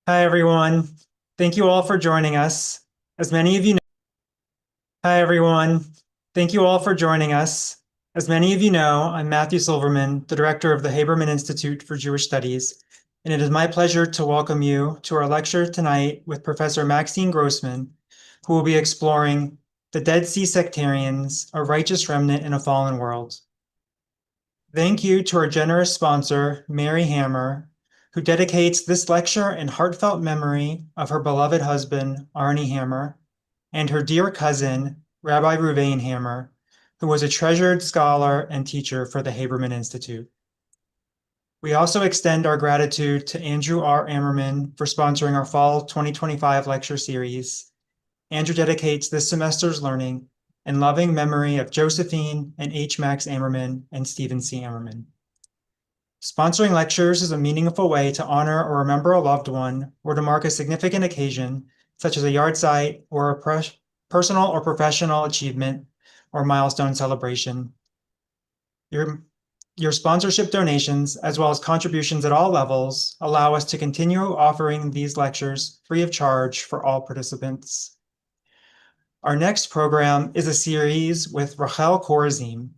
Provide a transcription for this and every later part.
Hi, everyone. Thank you all for joining us. As many of you know, Hi, everyone. Thank you all for joining us. As many of you know, I'm Matthew Silverman, the director of the Haberman Institute for Jewish Studies, and it is my pleasure to welcome you to our lecture tonight with Professor Maxine Grossman, who will be exploring the Dead Sea Sectarians, a righteous remnant in a fallen world. Thank you to our generous sponsor, Mary Hammer, who dedicates this lecture in heartfelt memory of her beloved husband, Arnie Hammer, and her dear cousin, Rabbi Ruvain Hammer, who was a treasured scholar and teacher for the Haberman Institute. We also extend our gratitude to Andrew R. Ammerman for sponsoring our fall 2025 lecture series. Andrew dedicates this semester's learning in loving memory of Josephine and H. Max Ammerman and Stephen C. Ammerman. Sponsoring lectures is a meaningful way to honor or remember a loved one or to mark a significant occasion, such as a yard site or a personal or professional achievement or milestone celebration. Your sponsorship donations, as well as contributions at all levels, allow us to continue offering these lectures free of charge for all participants. Our next program is a series with Rachel Korazim,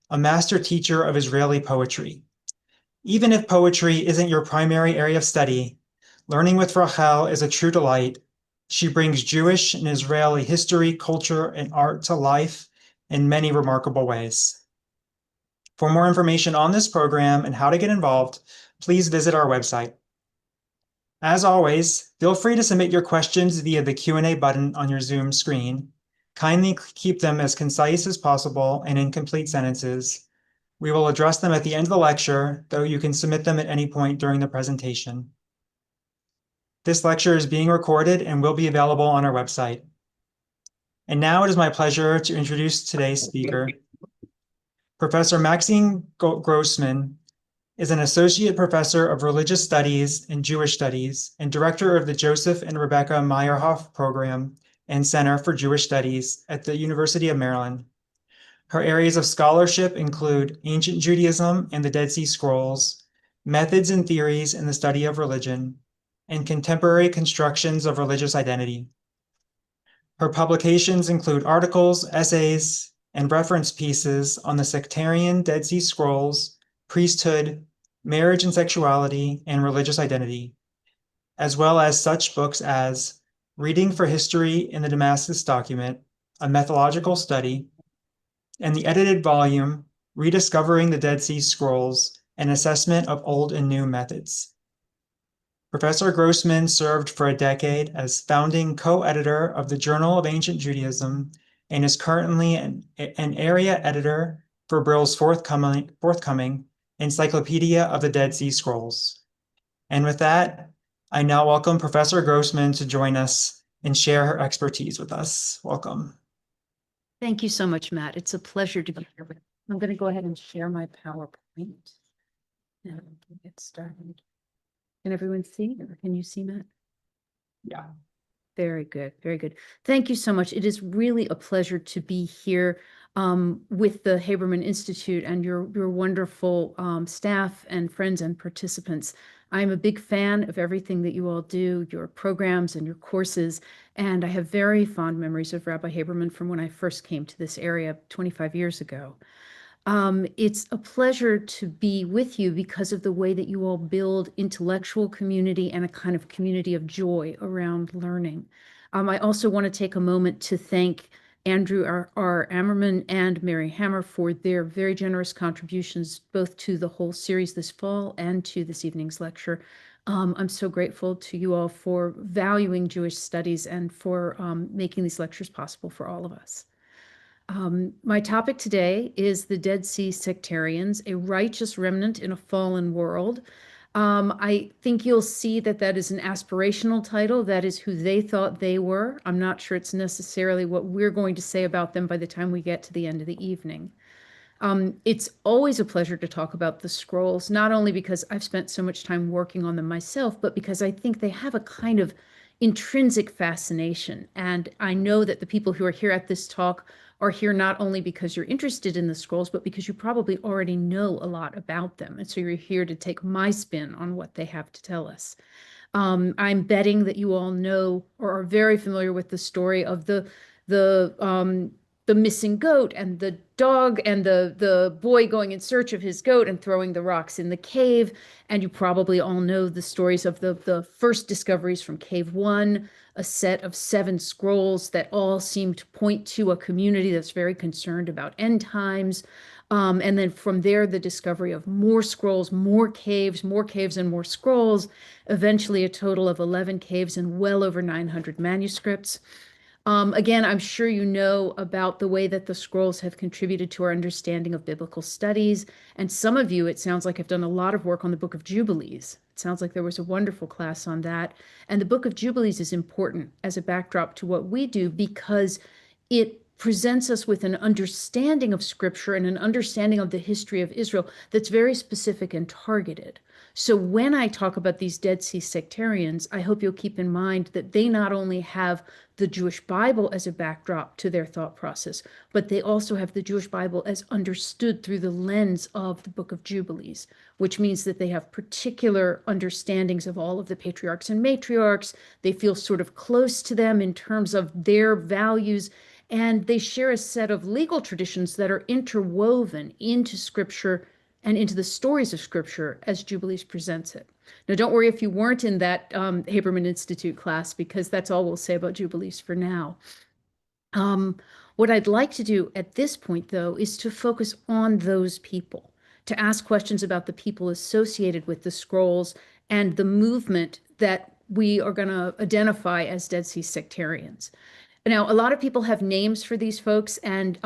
a master teacher of Israeli poetry. Even if poetry isn't your primary area of study, learning with Rachel is a true delight. She brings Jewish and Israeli history, culture, and art to life in many remarkable ways. For more information on this program and how to get involved, please visit our website. As always, feel free to submit your questions via the Q&A button on your Zoom screen. Kindly keep them as concise as possible and in complete sentences. We will address them at the end of the lecture, though you can submit them at any point during the presentation. This lecture is being recorded and will be available on our website. And now it is my pleasure to introduce today's speaker. Professor Maxine Grossman is an associate professor of religious studies and Jewish studies and director of the Joseph and Rebecca Meyerhoff Program and Center for Jewish Studies at the University of Maryland. Her areas of scholarship include ancient Judaism and the Dead Sea Scrolls, methods and theories in the study of religion, and contemporary constructions of religious identity. Her publications include articles, essays, and reference pieces on the sectarian Dead Sea Scrolls, priesthood, marriage and sexuality, and religious identity, as well as such books as Reading for History in the Damascus Document, a methodological study, and the edited volume, Rediscovering the Dead Sea Scrolls, an assessment of old and new methods. Professor Grossman served for a decade as founding co-editor of the Journal of Ancient Judaism and is currently an area editor for Brill's forthcoming Encyclopedia of the Dead Sea Scrolls. And with that, I now welcome Professor Grossman to join us and share her expertise with us. Welcome. Thank you so much, Matt. It's a pleasure to be here. I'm going to go ahead and share my PowerPoint. And we'll get started. Can everyone see, or can you see, Matt? Yeah. Very good, very good. Thank you so much. It is really a pleasure to be here with the Haberman Institute and your wonderful staff and friends and participants. I'm a big fan of everything that you all do, your programs and your courses, and I have very fond memories of Rabbi Haberman from when I first came to this area 25 years ago. It's a pleasure to be with you because of the way that you all build intellectual community and a kind of community of joy around learning. I also want to take a moment to thank Andrew R. Ammerman and Mary Hammer for their very generous contributions, both to the whole series this fall and to this evening's lecture. I'm so grateful to you all for valuing Jewish studies and for making these lectures possible for all of us. My topic today is the Dead Sea Sectarians, a righteous remnant in a fallen world. I think you'll see that that is an aspirational title. That is who they thought they were. I'm not sure it's necessarily what we're going to say about them by the time we get to the end of the evening. It's always a pleasure to talk about the scrolls, not only because I've spent so much time working on them myself, but because I think they have a kind of intrinsic fascination. And I know that the people who are here at this talk are here not only because you're interested in the scrolls, but because you probably already know a lot about them. And so you're here to take my spin on what they have to tell us. I'm betting that you all know or are very familiar with the story of the missing goat and the dog and the boy going in search of his goat and throwing the rocks in the cave. And you probably all know the stories of the first discoveries from Cave 1, a set of 7 scrolls that all seem to point to a community that's very concerned about end times. And then from there, the discovery of more scrolls, more caves, and more scrolls, eventually a total of 11 caves and well over 900 manuscripts. Again, I'm sure you know about the way that the scrolls have contributed to our understanding of biblical studies. And some of you, it sounds like, have done a lot of work on the Book of Jubilees. It sounds like there was a wonderful class on that. And the Book of Jubilees is important as a backdrop to what we do because it presents us with an understanding of Scripture and an understanding of the history of Israel that's very specific and targeted. So when I talk about these Dead Sea sectarians, I hope you'll keep in mind that they not only have the Jewish Bible as a backdrop to their thought process, but they also have the Jewish Bible as understood through the lens of the Book of Jubilees, which means that they have particular understandings of all of the patriarchs and matriarchs. They feel sort of close to them in terms of their values, and they share a set of legal traditions that are interwoven into Scripture and into the stories of Scripture as Jubilees presents it. Now, don't worry if you weren't in that Haberman Institute class, because that's all we'll say about Jubilees for now. What I'd like to do at this point, though, is to focus on those people, to ask questions about the people associated with the scrolls and the movement that we are going to identify as Dead Sea sectarians. Now, a lot of people have names for these folks, and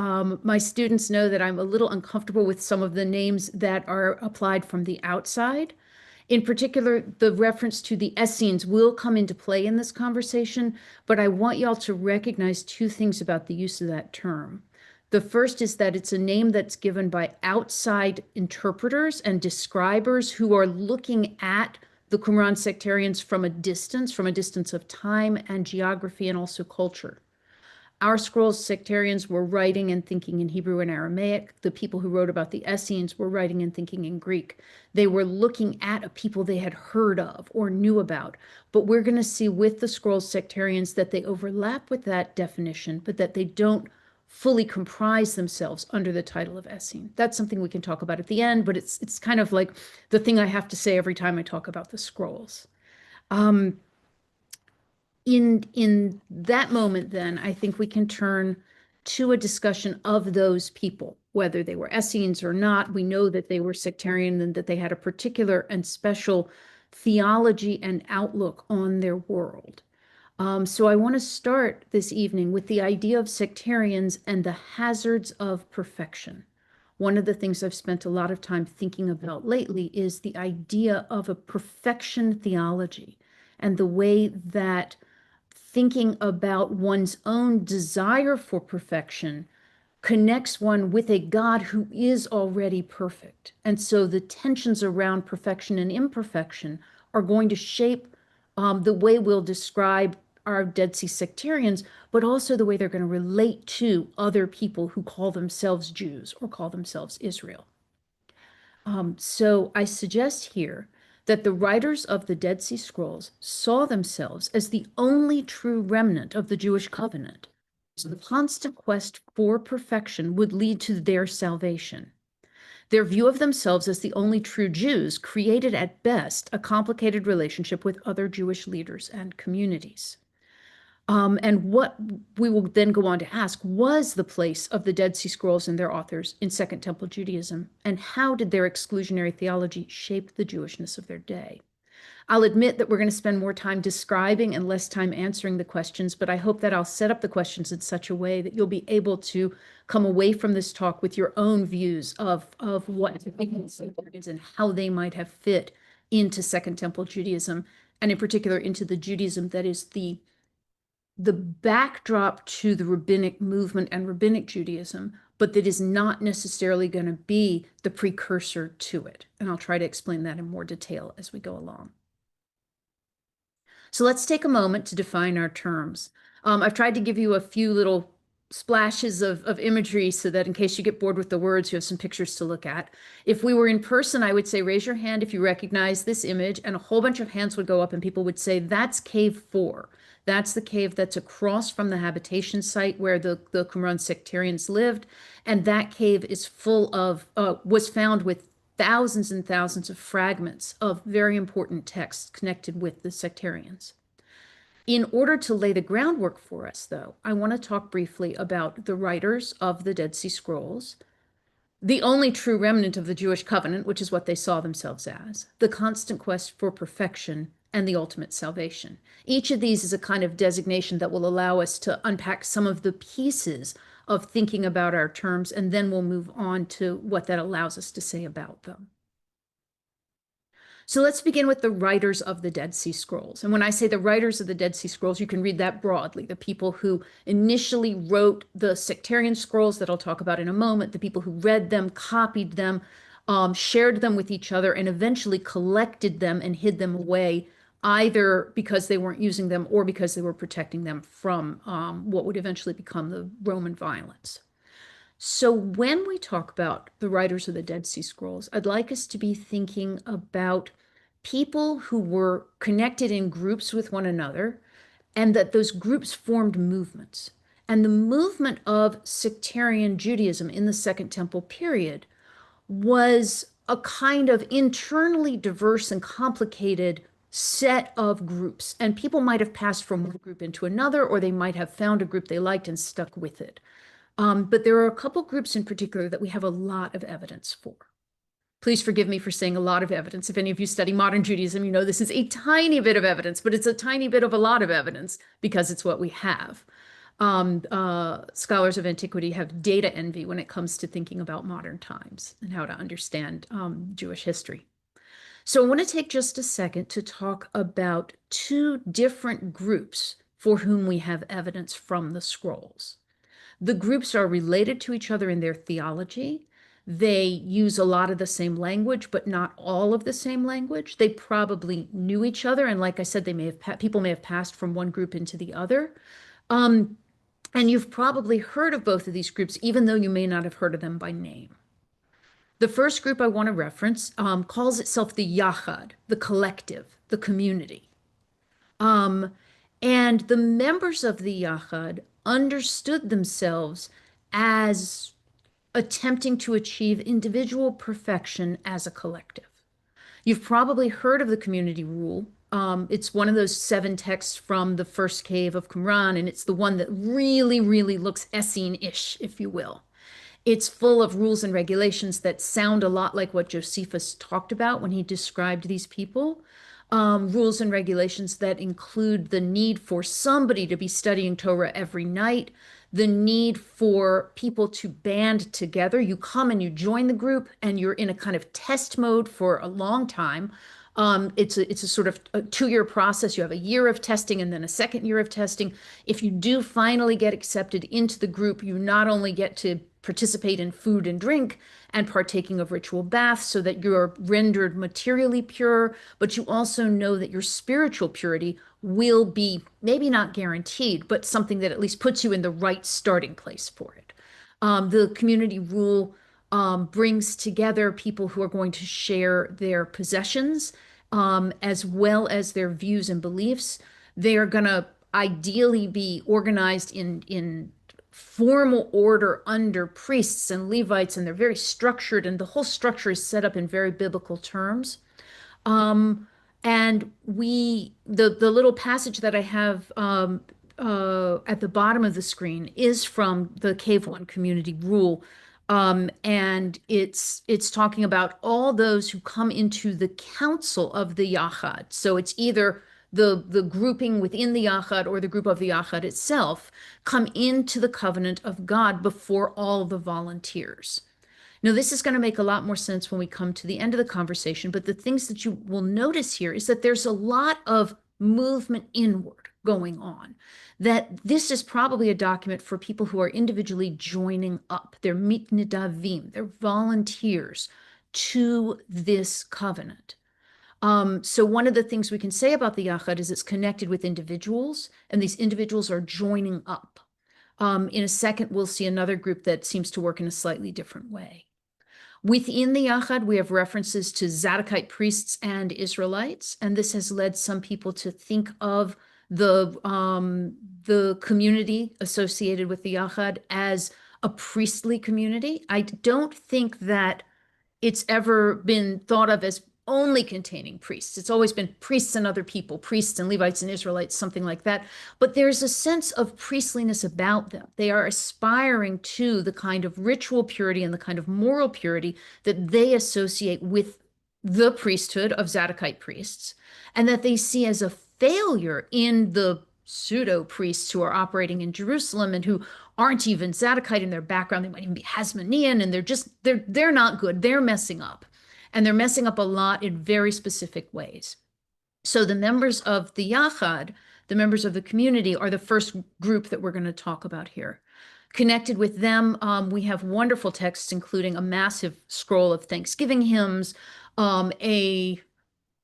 my students know that I'm a little uncomfortable with some of the names that are applied from the outside. In particular, the reference to the Essenes will come into play in this conversation, but I want y'all to recognize 2 things about the use of that term. The first is that it's a name that's given by outside interpreters and describers who are looking at the Qumran sectarians from a distance of time and geography and also culture. Our scrolls sectarians were writing and thinking in Hebrew and Aramaic. The people who wrote about the Essenes were writing and thinking in Greek. They were looking at a people they had heard of or knew about. But we're going to see with the scrolls sectarians that they overlap with that definition, but that they don't fully comprise themselves under the title of Essene. That's something we can talk about at the end, but it's kind of like the thing I have to say every time I talk about the scrolls. In that moment, then, I think we can turn to a discussion of those people, whether they were Essenes or not. We know that they were sectarian and that they had a particular and special theology and outlook on their world. So I want to start this evening with the idea of sectarians and the hazards of perfection. One of the things I've spent a lot of time thinking about lately is the idea of a perfection theology and the way that thinking about one's own desire for perfection connects one with a God who is already perfect. And so the tensions around perfection and imperfection are going to shape the way we'll describe our Dead Sea sectarians, but also the way they're going to relate to other people who call themselves Jews or call themselves Israel. So I suggest here that the writers of the Dead Sea Scrolls saw themselves as the only true remnant of the Jewish covenant. So the constant quest for perfection would lead to their salvation. Their view of themselves as the only true Jews created at best a complicated relationship with other Jewish leaders and communities. And what we will then go on to ask was the place of the Dead Sea Scrolls and their authors in Second Temple Judaism, and how did their exclusionary theology shape the Jewishness of their day? I'll admit that we're going to spend more time describing and less time answering the questions, but I hope that I'll set up the questions in such a way that you'll be able to come away from this talk with your own views of what and how they might have fit into Second Temple Judaism, and in particular into the Judaism that is the backdrop to the rabbinic movement and rabbinic Judaism, but that is not necessarily going to be the precursor to it. And I'll try to explain that in more detail as we go along. So let's take a moment to define our terms. I've tried to give you a few little splashes of imagery so that in case you get bored with the words, you have some pictures to look at. If we were in person, I would say raise your hand if you recognize this image, and a whole bunch of hands would go up and people would say, that's cave 4. That's the cave that's across from the habitation site where the Qumran sectarians lived. And that cave is full of, was found with thousands and thousands of fragments of very important texts connected with the sectarians. In order to lay the groundwork for us, though, I want to talk briefly about the writers of the Dead Sea Scrolls, the only true remnant of the Jewish covenant, which is what they saw themselves as, the constant quest for perfection, and the ultimate salvation. Each of these is a kind of designation that will allow us to unpack some of the pieces of thinking about our terms, and then we'll move on to what that allows us to say about them. So let's begin with the writers of the Dead Sea Scrolls. And when I say the writers of the Dead Sea Scrolls, you can read that broadly. The people who initially wrote the sectarian scrolls that I'll talk about in a moment, the people who read them, copied them, shared them with each other, and eventually collected them and hid them away, either because they weren't using them or because they were protecting them from what would eventually become the Roman violence. So when we talk about the writers of the Dead Sea Scrolls, I'd like us to be thinking about people who were connected in groups with one another, and that those groups formed movements. And the movement of sectarian Judaism in the Second Temple period was a kind of internally diverse and complicated set of groups. And people might have passed from one group into another, or they might have found a group they liked and stuck with it. But there are a couple groups in particular that we have a lot of evidence for. Please forgive me for saying a lot of evidence. If any of you study modern Judaism, you know this is a tiny bit of evidence, but it's a tiny bit of a lot of evidence because it's what we have. Scholars of antiquity have data envy when it comes to thinking about modern times and how to understand Jewish history. So I want to take just a second to talk about two different groups for whom we have evidence from the scrolls. The groups are related to each other in their theology. They use a lot of the same language, but not all of the same language. They probably knew each other, and like I said, they may have people may have passed from one group into the other. And you've probably heard of both of these groups, even though you may not have heard of them by name. The first group I want to reference calls itself the Yachad, the collective, the community. And the members of the Yachad understood themselves as attempting to achieve individual perfection as a collective. You've probably heard of the community rule. It's one of those 7 texts from the first cave of Qumran, and it's the one that really, really looks Essene-ish, if you will. It's full of rules and regulations that sound a lot like what Josephus talked about when he described these people. Rules and regulations that include the need for somebody to be studying Torah every night, the need for people to band together. You come and you join the group and you're in a kind of test mode for a long time. It's a sort of a 2-year process. You have a year of testing and then a second year of testing. If you do finally get accepted into the group, you not only get to participate in food and drink and partaking of ritual baths so that you're rendered materially pure, but you also know that your spiritual purity will be maybe not guaranteed, but something that at least puts you in the right starting place for it. The community rule brings together people who are going to share their possessions as well as their views and beliefs. They are going to ideally be organized in formal order under priests and Levites, and they're very structured, and the whole structure is set up in very biblical terms. And the little passage that I have at the bottom of the screen is from the Cave One Community Rule. And it's talking about all those who come into the council of the Yachad. So it's either the grouping within the Yachad or the group of the Yachad itself come into the covenant of God before all the volunteers. Now, this is going to make a lot more sense when we come to the end of the conversation, but the things that you will notice here is that there's a lot of movement inward going on, that this is probably a document for people who are individually joining up. They're mitnidavim, they're volunteers to this covenant. So one of the things we can say about the Yachad is it's connected with individuals, and these individuals are joining up. In a second, we'll see another group that seems to work in a slightly different way. Within the Yachad, we have references to Zadokite priests and Israelites, and this has led some people to think of the community associated with the Yachad as a priestly community. I don't think that it's ever been thought of as only containing priests. It's always been priests and other people, priests and Levites and Israelites, something like that. But there's a sense of priestliness about them. They are aspiring to the kind of ritual purity and the kind of moral purity that they associate with the priesthood of Zadokite priests, and that they see as a failure in the pseudo priests who are operating in Jerusalem and who aren't even Zadokite in their background. They might even be Hasmonean, and they're not good. They're messing up. And they're messing up a lot in very specific ways. So the members of the Yachad, the members of the community, are the first group that we're going to talk about here. Connected with them, we have wonderful texts, including a massive scroll of Thanksgiving hymns, a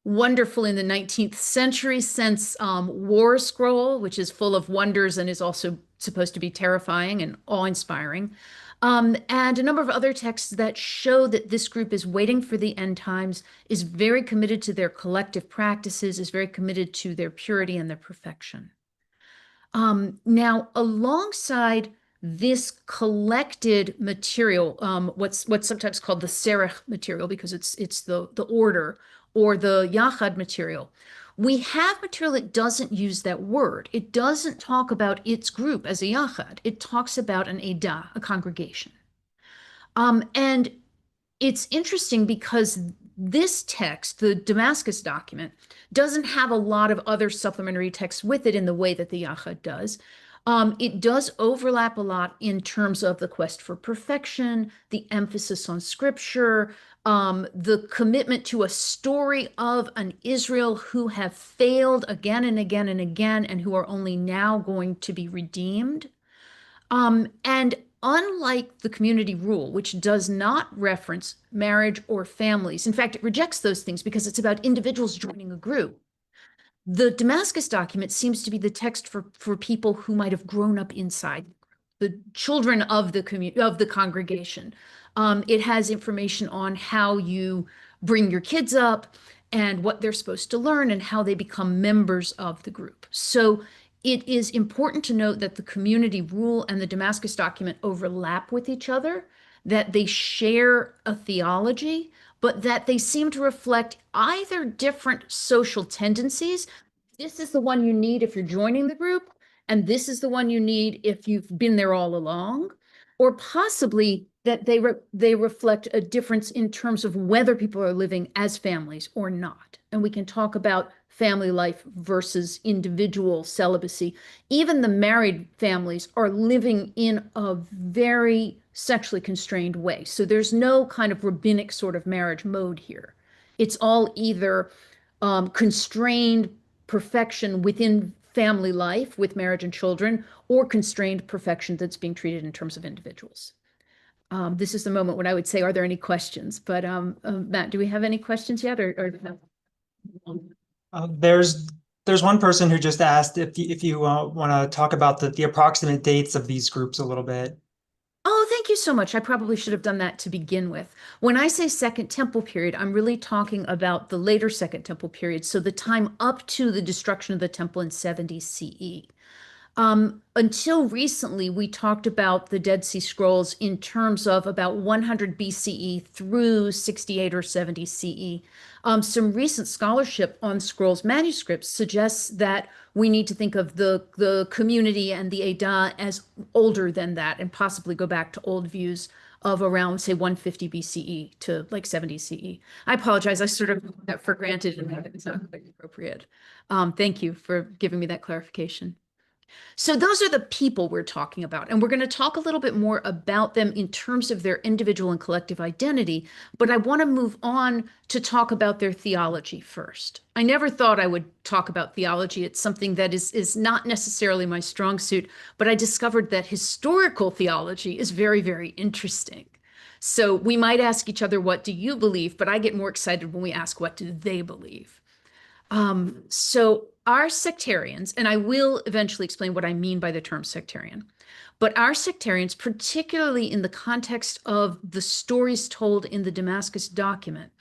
wonderful in the 19th century sense war scroll, which is full of wonders and is also supposed to be terrifying and awe-inspiring. And a number of other texts that show that this group is waiting for the end times, is very committed to their collective practices, is very committed to their purity and their perfection. Now, alongside this collected material, what's sometimes called the Serech material, because it's the order, or the Yachad material, we have material that doesn't use that word. It doesn't talk about its group as a Yachad. It talks about an Edah, a congregation. And it's interesting because this text, the Damascus document, doesn't have a lot of other supplementary texts with it in the way that the Yachad does. It does overlap a lot in terms of the quest for perfection, the emphasis on scripture, the commitment to a story of an Israel who have failed again and again and again, and who are only now going to be redeemed. And unlike the community rule, which does not reference marriage or families, in fact, it rejects those things because it's about individuals joining a group. The Damascus document seems to be the text for people who might have grown up inside, the children of the congregation. It has information on how you bring your kids up and what they're supposed to learn and how they become members of the group. So it is important to note that the community rule and the Damascus document overlap with each other, that they share a theology, but that they seem to reflect either different social tendencies. This is the one you need if you're joining the group, and this is the one you need if you've been there all along, or possibly that they reflect a difference in terms of whether people are living as families or not. And we can talk about family life versus individual celibacy. Even the married families are living in a very sexually constrained way. So there's no kind of rabbinic sort of marriage mode here. It's all either constrained perfection within family life with marriage and children, or constrained perfection that's being treated in terms of individuals. This is the moment when I would say, are there any questions? But Matt, do we have any questions yet, or no? There's one person who just asked if you want to talk about the approximate dates of these groups a little bit. Oh, thank you so much. I probably should have done that to begin with. When I say Second Temple period, I'm really talking about the later Second Temple period, so the time up to the destruction of the temple in 70 CE. Until recently, we talked about the Dead Sea Scrolls in terms of about 100 BCE through 68 or 70 CE. Some recent scholarship on scrolls manuscripts suggests that we need to think of the community and the Edah as older than that, and possibly go back to old views of around, say, 150 BCE to like 70 CE. I apologize. I sort of took that for granted, and that is not quite appropriate. Thank you for giving me that clarification. So those are the people we're talking about, and we're going to talk a little bit more about them in terms of their individual and collective identity, but I want to move on to talk about their theology first. I never thought I would talk about theology. It's something that is not necessarily my strong suit, but I discovered that historical theology is very, very interesting. So we might ask each other, what do you believe? But I get more excited when we ask, what do they believe? So our sectarians, and I will eventually explain what I mean by the term sectarian, but our sectarians, particularly in the context of the stories told in the Damascus document,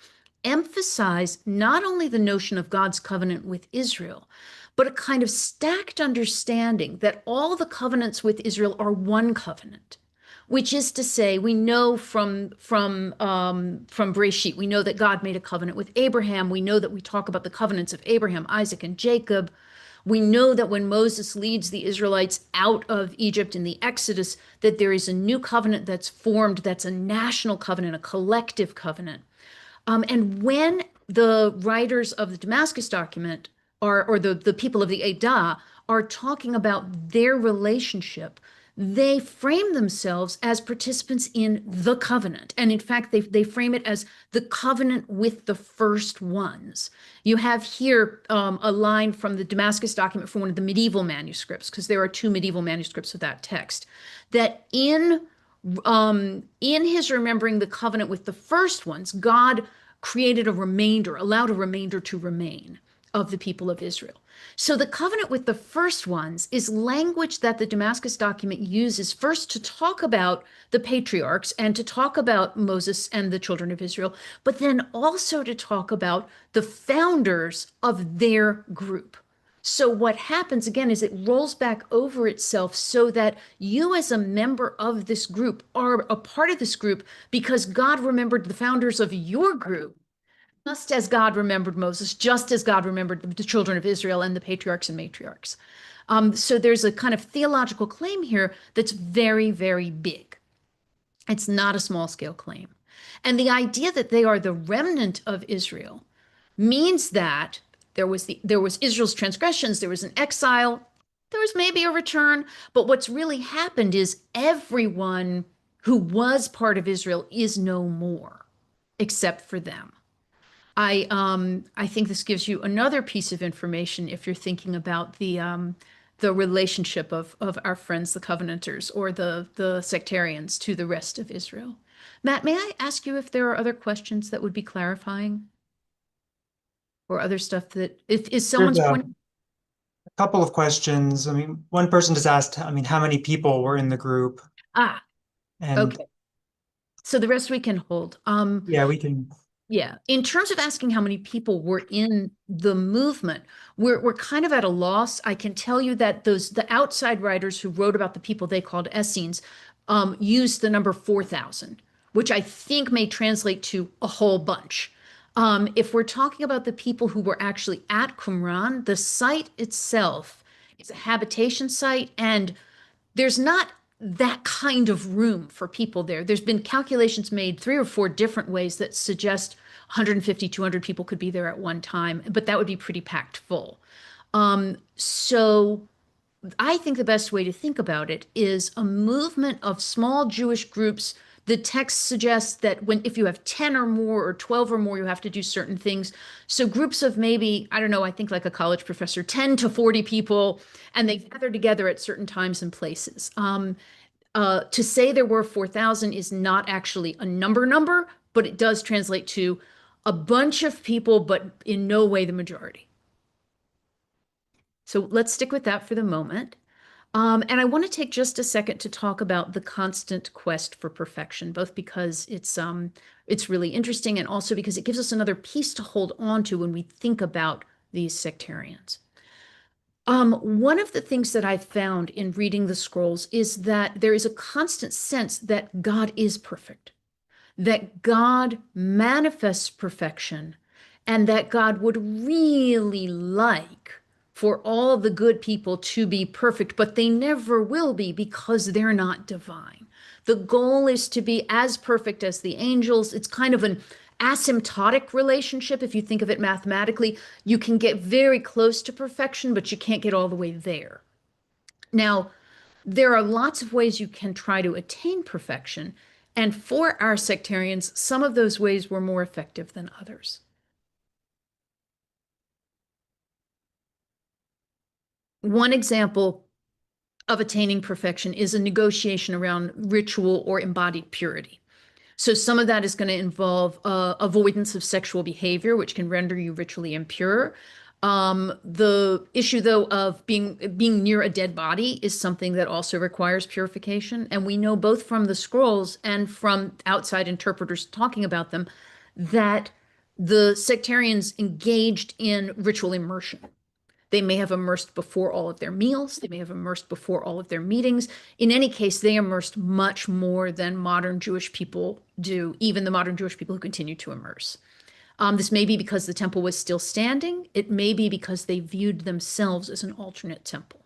emphasize not only the notion of God's covenant with Israel, but a kind of stacked understanding that all the covenants with Israel are one covenant, which is to say, we know from Bereshit, we know that God made a covenant with Abraham. We know that we talk about the covenants of Abraham, Isaac, and Jacob. We know that when Moses leads the Israelites out of Egypt in the Exodus, that there is a new covenant that's formed, that's a national covenant, a collective covenant. And when the writers of the Damascus document or the people of the Adah are talking about their relationship, they frame themselves as participants in the covenant. And in fact, they frame it as the covenant with the first ones. You have here a line from the Damascus document from one of the medieval manuscripts, because there are two medieval manuscripts of that text, that in his remembering the covenant with the first ones, God created a remainder, allowed a remainder to remain of the people of Israel. So the covenant with the first ones is language that the Damascus document uses first to talk about the patriarchs and to talk about Moses and the children of Israel, but then also to talk about the founders of their group. So what happens again is it rolls back over itself so that you as a member of this group are a part of this group because God remembered the founders of your group, just as God remembered Moses, just as God remembered the children of Israel and the patriarchs and matriarchs. So there's a kind of theological claim here that's very, very big. It's not a small scale claim. And the idea that they are the remnant of Israel means that there was Israel's transgressions, there was an exile, there was maybe a return, but what's really happened is everyone who was part of Israel is no more, except for them. I think this gives you another piece of information if you're thinking about the relationship of our friends, the Covenanters, or the sectarians to the rest of Israel. Matt, may I ask you if there are other questions that would be clarifying? Or other stuff that if is There's someone's point. a couple of questions. I mean, one person just asked, I mean, how many people were in the group? Ah, And okay. So the rest we can hold. yeah, we can. Yeah. In terms of asking how many people were in the movement, we're kind of at a loss. I can tell you that the outside writers who wrote about the people they called Essenes used the number 4,000, which I think may translate to a whole bunch. If we're talking about the people who were actually at Qumran, the site itself is a habitation site, and there's not that kind of room for people there. There's been calculations made 3 or 4 different ways that suggest 150, 200 people could be there at one time, but that would be pretty packed full. So I think the best way to think about it is a movement of small Jewish groups. The text suggests that if you have 10 or more or 12 or more, you have to do certain things. So groups of maybe, I don't know, I think like a college professor, 10 to 40 people, and they gather together at certain times and places. To say there were 4,000 is not actually a number, but it does translate to a bunch of people, but in no way the majority. So let's stick with that for the moment. And I want to take just a second to talk about the constant quest for perfection, both because it's really interesting and also because it gives us another piece to hold on to when we think about these sectarians. One of the things that I've found in reading the scrolls is that there is a constant sense that God is perfect, that God manifests perfection, and that God would really like for all the good people to be perfect, but they never will be because they're not divine. The goal is to be as perfect as the angels. It's kind of an asymptotic relationship. If you think of it mathematically, you can get very close to perfection, but you can't get all the way there. Now, there are lots of ways you can try to attain perfection. And for our sectarians, some of those ways were more effective than others. One example of attaining perfection is a negotiation around ritual or embodied purity. So some of that is going to involve avoidance of sexual behavior, which can render you ritually impure. The issue, though, of being near a dead body is something that also requires purification. And we know both from the scrolls and from outside interpreters talking about them that the sectarians engaged in ritual immersion. They may have immersed before all of their meals. They may have immersed before all of their meetings. In any case, they immersed much more than modern Jewish people do, even the modern Jewish people who continue to immerse. This may be because the temple was still standing. It may be because they viewed themselves as an alternate temple.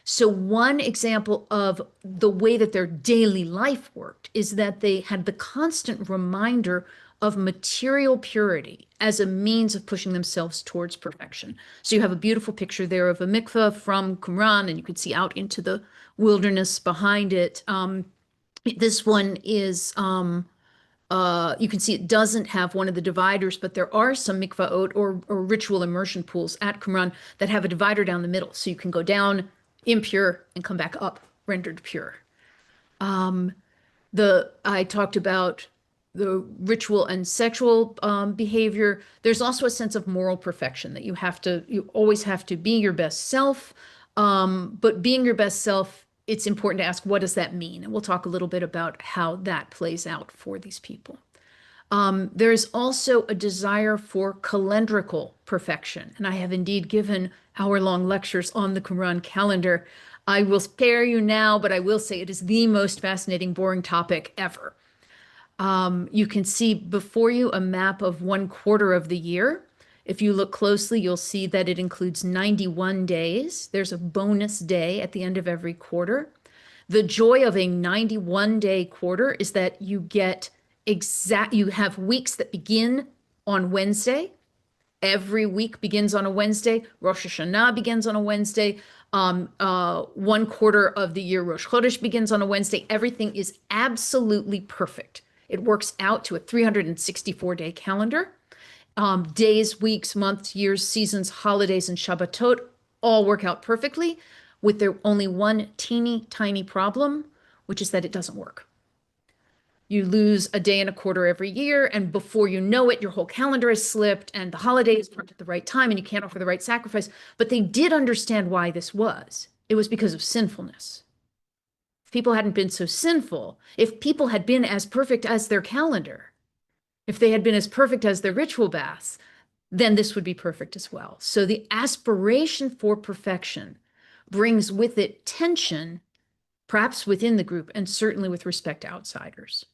So one example of the way that their daily life worked is that they had the constant reminder of material purity as a means of pushing themselves towards perfection. So you have a beautiful picture there of a mikveh from Qumran, and you can see out into the wilderness behind it. This one is you can see it doesn't have one of the dividers, but there are some mikvaot or ritual immersion pools at Qumran that have a divider down the middle. So you can go down impure and come back up rendered pure. I talked about the ritual and sexual behavior. There's also a sense of moral perfection that you always have to be your best self. But being your best self, it's important to ask, what does that mean? And we'll talk a little bit about how that plays out for these people. There's also a desire for calendrical perfection. And I have indeed given hour-long lectures on the Qumran calendar. I will spare you now, but I will say it is the most fascinating, boring topic ever. You can see before you a map of 1/4 of the year. If you look closely, you'll see that it includes 91 days. There's a bonus day at the end of every quarter. The joy of a 91-day quarter is that you have weeks that begin on Wednesday. Every week begins on a Wednesday. Rosh Hashanah begins on a Wednesday. 1/4 of the year, Rosh Chodesh, begins on a Wednesday. Everything is absolutely perfect. It works out to a 364-day calendar. Days, weeks, months, years, seasons, holidays, and Shabbatot all work out perfectly, with their only one teeny tiny problem, which is that it doesn't work. You lose a day and a quarter every year, and before you know it, your whole calendar is slipped, and the holidays aren't at the right time, and you can't offer the right sacrifice. But they did understand why this was. It was because of sinfulness. If people hadn't been so sinful, if people had been as perfect as their calendar, if they had been as perfect as their ritual baths, then this would be perfect as well. So the aspiration for perfection brings with it tension, perhaps within the group, and certainly with respect to outsiders.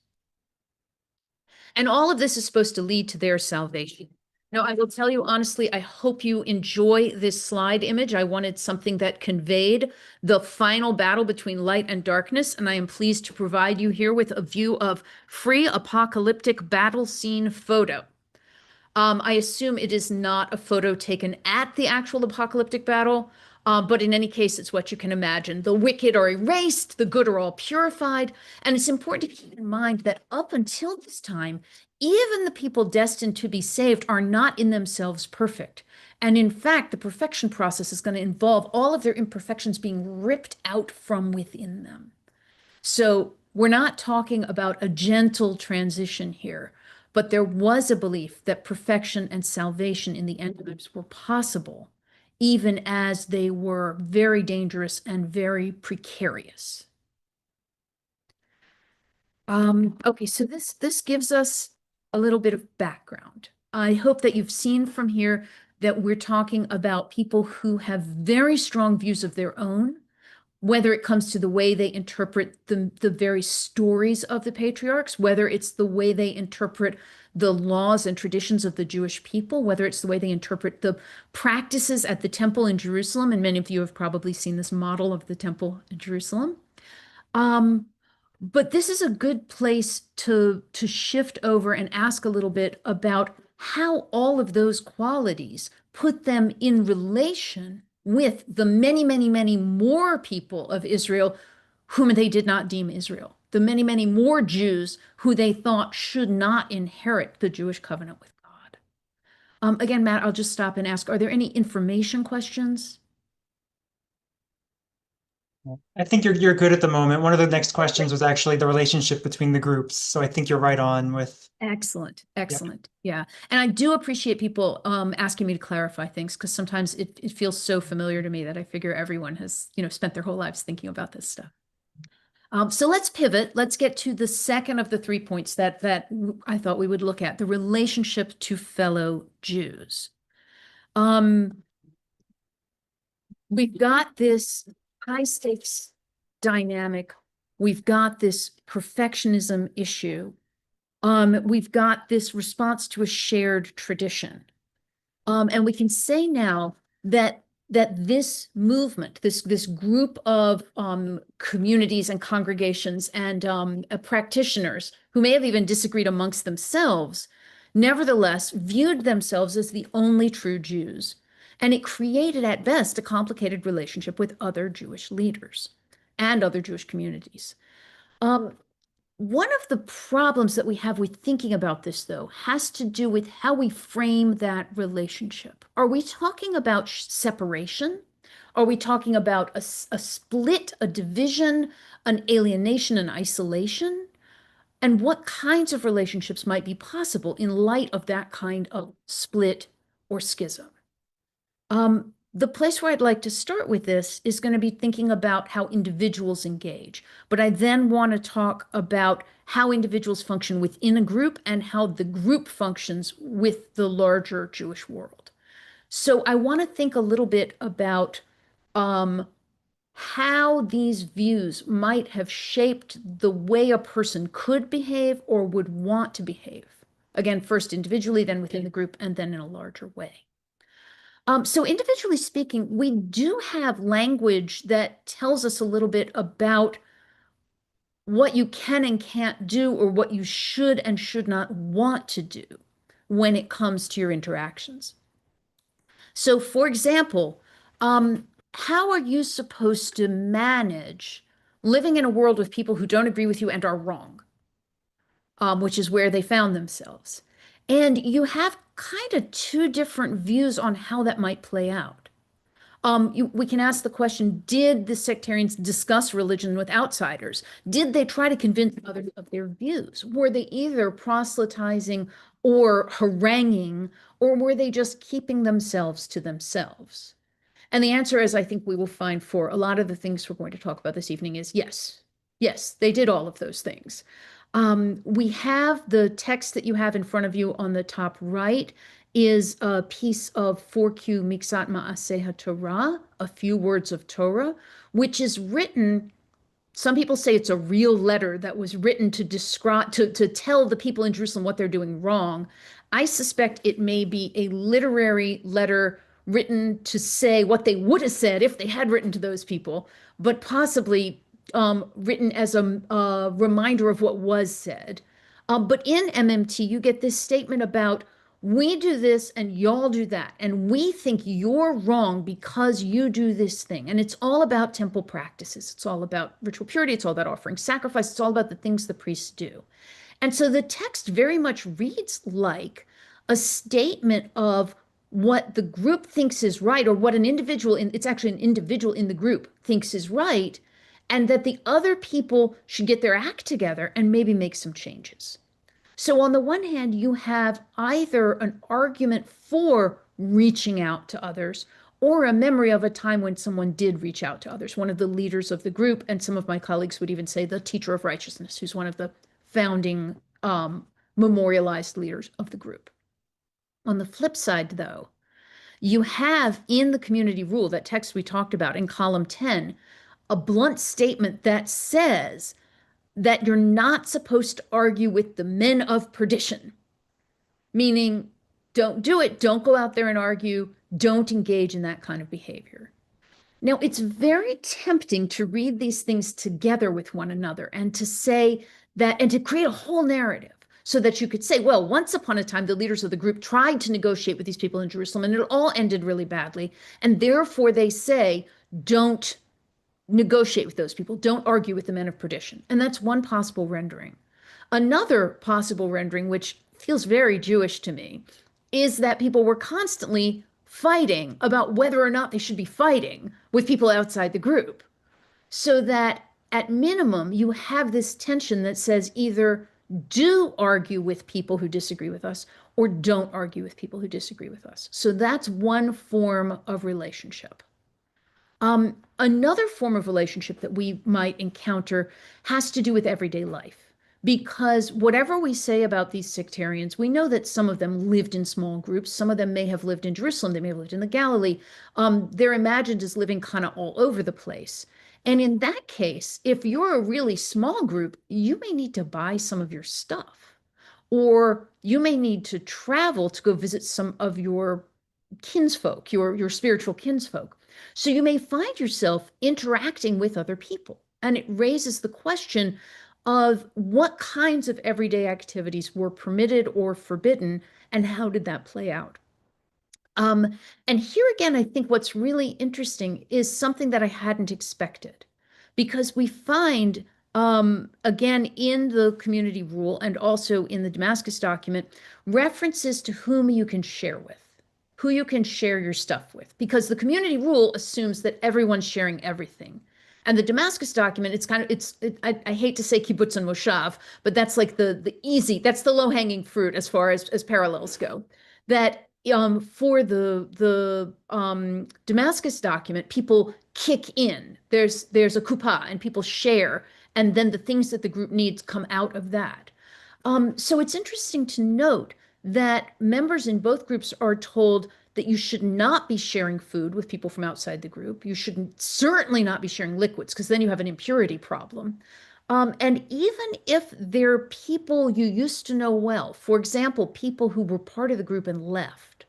And all of this is supposed to lead to their salvation. Now, I will tell you honestly, I hope you enjoy this slide image. I wanted something that conveyed the final battle between light and darkness, and I am pleased to provide you here with a view of free apocalyptic battle scene photo. I assume it is not a photo taken at the actual apocalyptic battle, but in any case, it's what you can imagine. The wicked are erased, the good are all purified, and it's important to keep in mind that up until this time, even the people destined to be saved are not in themselves perfect. And in fact, the perfection process is going to involve all of their imperfections being ripped out from within them. So we're not talking about a gentle transition here, but there was a belief that perfection and salvation in the end times were possible, even as they were very dangerous and very precarious. Okay, so this gives us a little bit of background. I hope that you've seen from here that we're talking about people who have very strong views of their own, whether it comes to the way they interpret the very stories of the patriarchs, whether it's the way they interpret the laws and traditions of the Jewish people, whether it's the way they interpret the practices at the temple in Jerusalem, and many of you have probably seen this model of the temple in Jerusalem. But this is a good place to shift over and ask a little bit about how all of those qualities put them in relation with the many, many, many more people of Israel whom they did not deem Israel, the many, many more Jews who they thought should not inherit the Jewish covenant with God. Again, Matt, I'll just stop and ask, are there any information questions? I think you're good at the moment. One of the next questions was actually the relationship between the groups. So I think you're right on with, Excellent, yep. excellent. Yeah. And I do appreciate people asking me to clarify things because sometimes it feels so familiar to me that I figure everyone has, spent their whole lives thinking about this stuff. So let's pivot. Let's get to the second of the 3 points that I thought we would look at, the relationship to fellow Jews. Um, we've got this high stakes dynamic. We've got this perfectionism issue. We've got this response to a shared tradition. And we can say now that this movement, this group of communities and congregations and practitioners who may have even disagreed amongst themselves, nevertheless viewed themselves as the only true Jews. And it created, at best, a complicated relationship with other Jewish leaders and other Jewish communities. Um, One of the problems that we have with thinking about this, though, has to do with how we frame that relationship. Are we talking about separation? Are we talking about a split, a division, an alienation, an isolation? And what kinds of relationships might be possible in light of that kind of split or schism? The place where I'd like to start with this is going to be thinking about how individuals engage. But I then want to talk about how individuals function within a group and how the group functions with the larger Jewish world. So I want to think a little bit about um, how these views might have shaped the way a person could behave or would want to behave. Again, first individually, then within the group, and then in a larger way. So individually speaking, we do have language that tells us a little bit about what you can and can't do, or what you should and should not want to do when it comes to your interactions. So, for example, how are you supposed to manage living in a world with people who don't agree with you and are wrong, which is where they found themselves? And you have kind of two different views on how that might play out. We can ask the question, did the sectarians discuss religion with outsiders? Did they try to convince others of their views? Were they either proselytizing or haranguing, or were they just keeping themselves to themselves? And the answer, as I think we will find for a lot of the things we're going to talk about this evening, is yes. Yes, they did all of those things. We have the text that you have in front of you on the top right is a piece of 4Q Miksat Ma'aseh Torah, a few words of Torah, which is written. Some people say it's a real letter that was written to describe, to tell the people in Jerusalem what they're doing wrong. I suspect it may be a literary letter written to say what they would have said if they had written to those people, but possibly written as a reminder of what was said. But in MMT, you get this statement about we do this and y'all do that. And we think you're wrong because you do this thing. And it's all about temple practices. It's all about ritual purity. It's all about offering sacrifice. It's all about the things the priests do. And so the text very much reads like a statement of what the group thinks is right, or what an individual it's actually an individual in the group thinks is right, and that the other people should get their act together and maybe make some changes. So, on the one hand, you have either an argument for reaching out to others or a memory of a time when someone did reach out to others. One of the leaders of the group, and some of my colleagues would even say the teacher of righteousness, who's one of the founding memorialized leaders of the group. On the flip side, though, you have in the community rule, that text we talked about in column 10, a blunt statement that says that you're not supposed to argue with the men of perdition, meaning don't do it, don't go out there and argue, don't engage in that kind of behavior. Now, it's very tempting to read these things together with one another and to say that, and to create a whole narrative so that you could say, well, once upon a time, the leaders of the group tried to negotiate with these people in Jerusalem and it all ended really badly. And therefore, they say, don't negotiate with those people. Don't argue with the men of perdition. And that's one possible rendering. Another possible rendering, which feels very Jewish to me, is that people were constantly fighting about whether or not they should be fighting with people outside the group. so that at minimum, you have this tension that says either do argue with people who disagree with us or don't argue with people who disagree with us. So that's one form of relationship. Another form of relationship that we might encounter has to do with everyday life. Because whatever we say about these sectarians, we know that some of them lived in small groups. Some of them may have lived in Jerusalem. They may have lived in the Galilee. They're imagined as living kind of all over the place. And in that case, if you're a really small group, you may need to buy some of your stuff, or you may need to travel to go visit some of your kinsfolk, your spiritual kinsfolk. So you may find yourself interacting with other people. And it raises the question of what kinds of everyday activities were permitted or forbidden, and how did that play out? And here again, I think what's really interesting is something that I hadn't expected, because we find, again, in the community rule and also in the Damascus document, references to whom you can share with, who you can share your stuff with, because the community rule assumes that everyone's sharing everything. And the Damascus document, it's kind of, I hate to say kibbutz and moshav, but that's like the easy, that's the low hanging fruit as far as parallels go. That for the Damascus document, people kick in. There's a kuppah and people share, and then the things that the group needs come out of that. So it's interesting to note that members in both groups are told that you should not be sharing food with people from outside the group. You should certainly not be sharing liquids, because then you have an impurity problem. And even if they're people you used to know well, for example, people who were part of the group and left,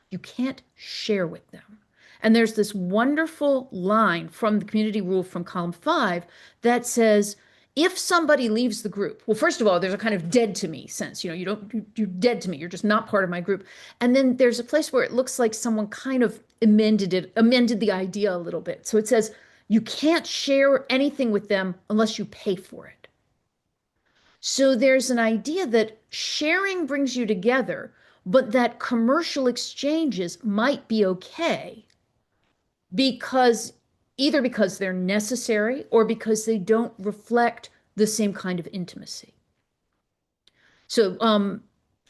you can't share with them. And there's this wonderful line from the community rule from column 5 that says, if somebody leaves the group, well, first of all, there's a kind of dead to me sense. You're dead to me. You're just not part of my group. And then there's a place where it looks like someone kind of amended the idea a little bit. So it says, you can't share anything with them unless you pay for it. So there's an idea that sharing brings you together, but that commercial exchanges might be okay because either because they're necessary or because they don't reflect the same kind of intimacy. So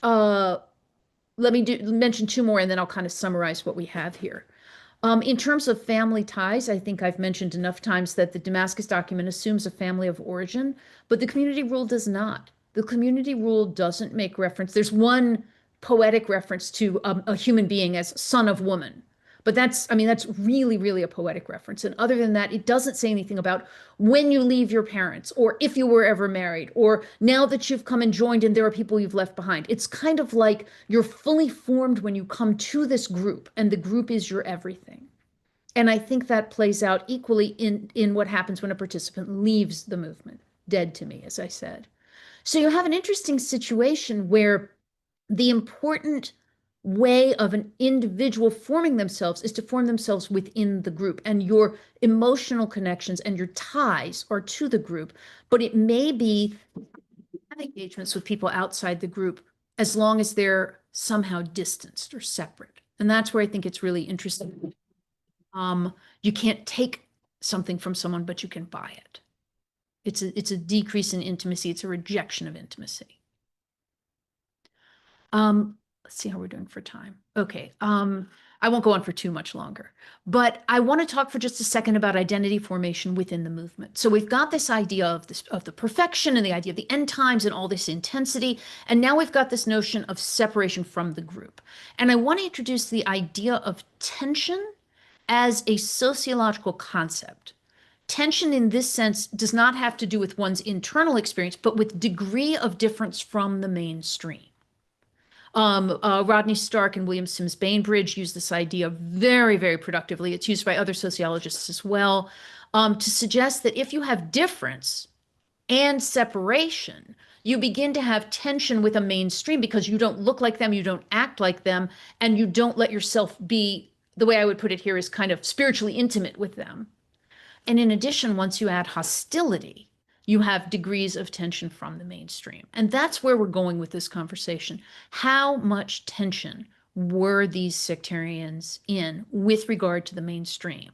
let me mention 2 more, and then I'll kind of summarize what we have here. In terms of family ties, I think I've mentioned enough times that the Damascus document assumes a family of origin, but the community rule does not. The community rule doesn't make reference. There's one poetic reference to a human being as son of woman. But that's really, really a poetic reference. And other than that, it doesn't say anything about when you leave your parents, or if you were ever married, or now that you've come and joined and there are people you've left behind. It's kind of like you're fully formed when you come to this group, and the group is your everything. And I think that plays out equally in what happens when a participant leaves the movement. Dead to me, as I said. So you have an interesting situation where the important way of an individual forming themselves is to form themselves within the group, and your emotional connections and your ties are to the group, but it may be have engagements with people outside the group as long as they're somehow distanced or separate. And that's where I think it's really interesting. You can't take something from someone, but you can buy it. It's a decrease in intimacy. It's a rejection of intimacy. Let's see how we're doing for time. Okay. I won't go on for too much longer, but I want to talk for just a second about identity formation within the movement. So we've got this idea of the perfection and the idea of the end times and all this intensity. And now we've got this notion of separation from the group. And I want to introduce the idea of tension as a sociological concept. Tension in this sense does not have to do with one's internal experience, but with degree of difference from the mainstream. Rodney Stark and William Sims Bainbridge use this idea very, very productively. It's used by other sociologists as well, to suggest that if you have difference and separation, you begin to have tension with a mainstream because you don't look like them, you don't act like them, and you don't let yourself be, the way I would put it here is kind of spiritually intimate with them. And in addition, once you add hostility, you have degrees of tension from the mainstream. And that's where we're going with this conversation. How much tension were these sectarians in with regard to the mainstream?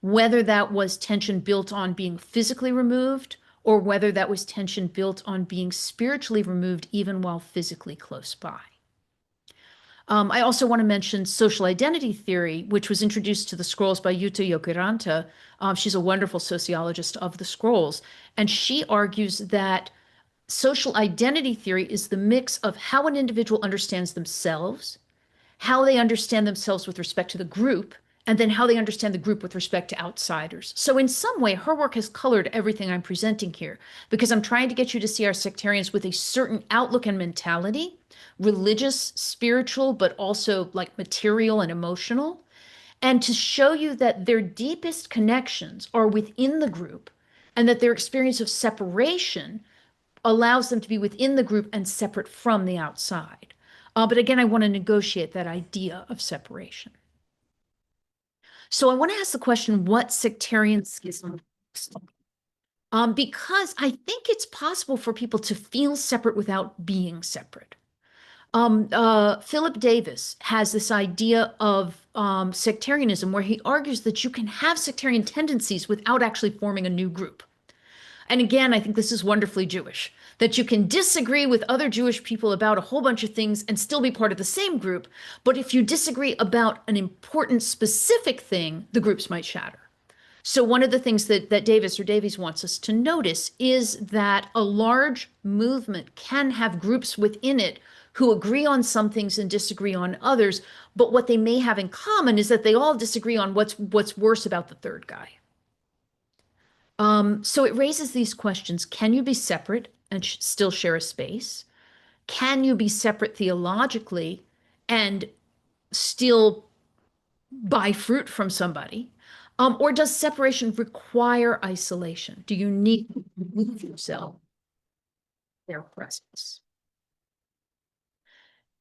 whether that was tension built on being physically removed or whether that was tension built on being spiritually removed even while physically close by. I also want to mention social identity theory, which was introduced to the scrolls by Jutta Jokiranta. She's a wonderful sociologist of the scrolls, and she argues that social identity theory is the mix of how an individual understands themselves, how they understand themselves with respect to the group, and then how they understand the group with respect to outsiders. So in some way, her work has colored everything I'm presenting here because I'm trying to get you to see our sectarians with a certain outlook and mentality, religious, spiritual, but also like material and emotional, and to show you that their deepest connections are within the group and that their experience of separation allows them to be within the group and separate from the outside. But again, I want to negotiate that idea of separation. So I want to ask the question, what sectarian schism looks like? Because I think it's possible for people to feel separate without being separate. Philip Davis has this idea of sectarianism where he argues that you can have sectarian tendencies without actually forming a new group. And again, I think this is wonderfully Jewish, that you can disagree with other Jewish people about a whole bunch of things and still be part of the same group. But if you disagree about an important specific thing, the groups might shatter. So one of the things that Davies wants us to notice is that a large movement can have groups within it who agree on some things and disagree on others. But what they may have in common is that they all disagree on what's worse about the third guy. So it raises these questions. Can you be separate and still share a space? Can you be separate theologically and still buy fruit from somebody? Or does separation require isolation? Do you need to remove yourself their presence?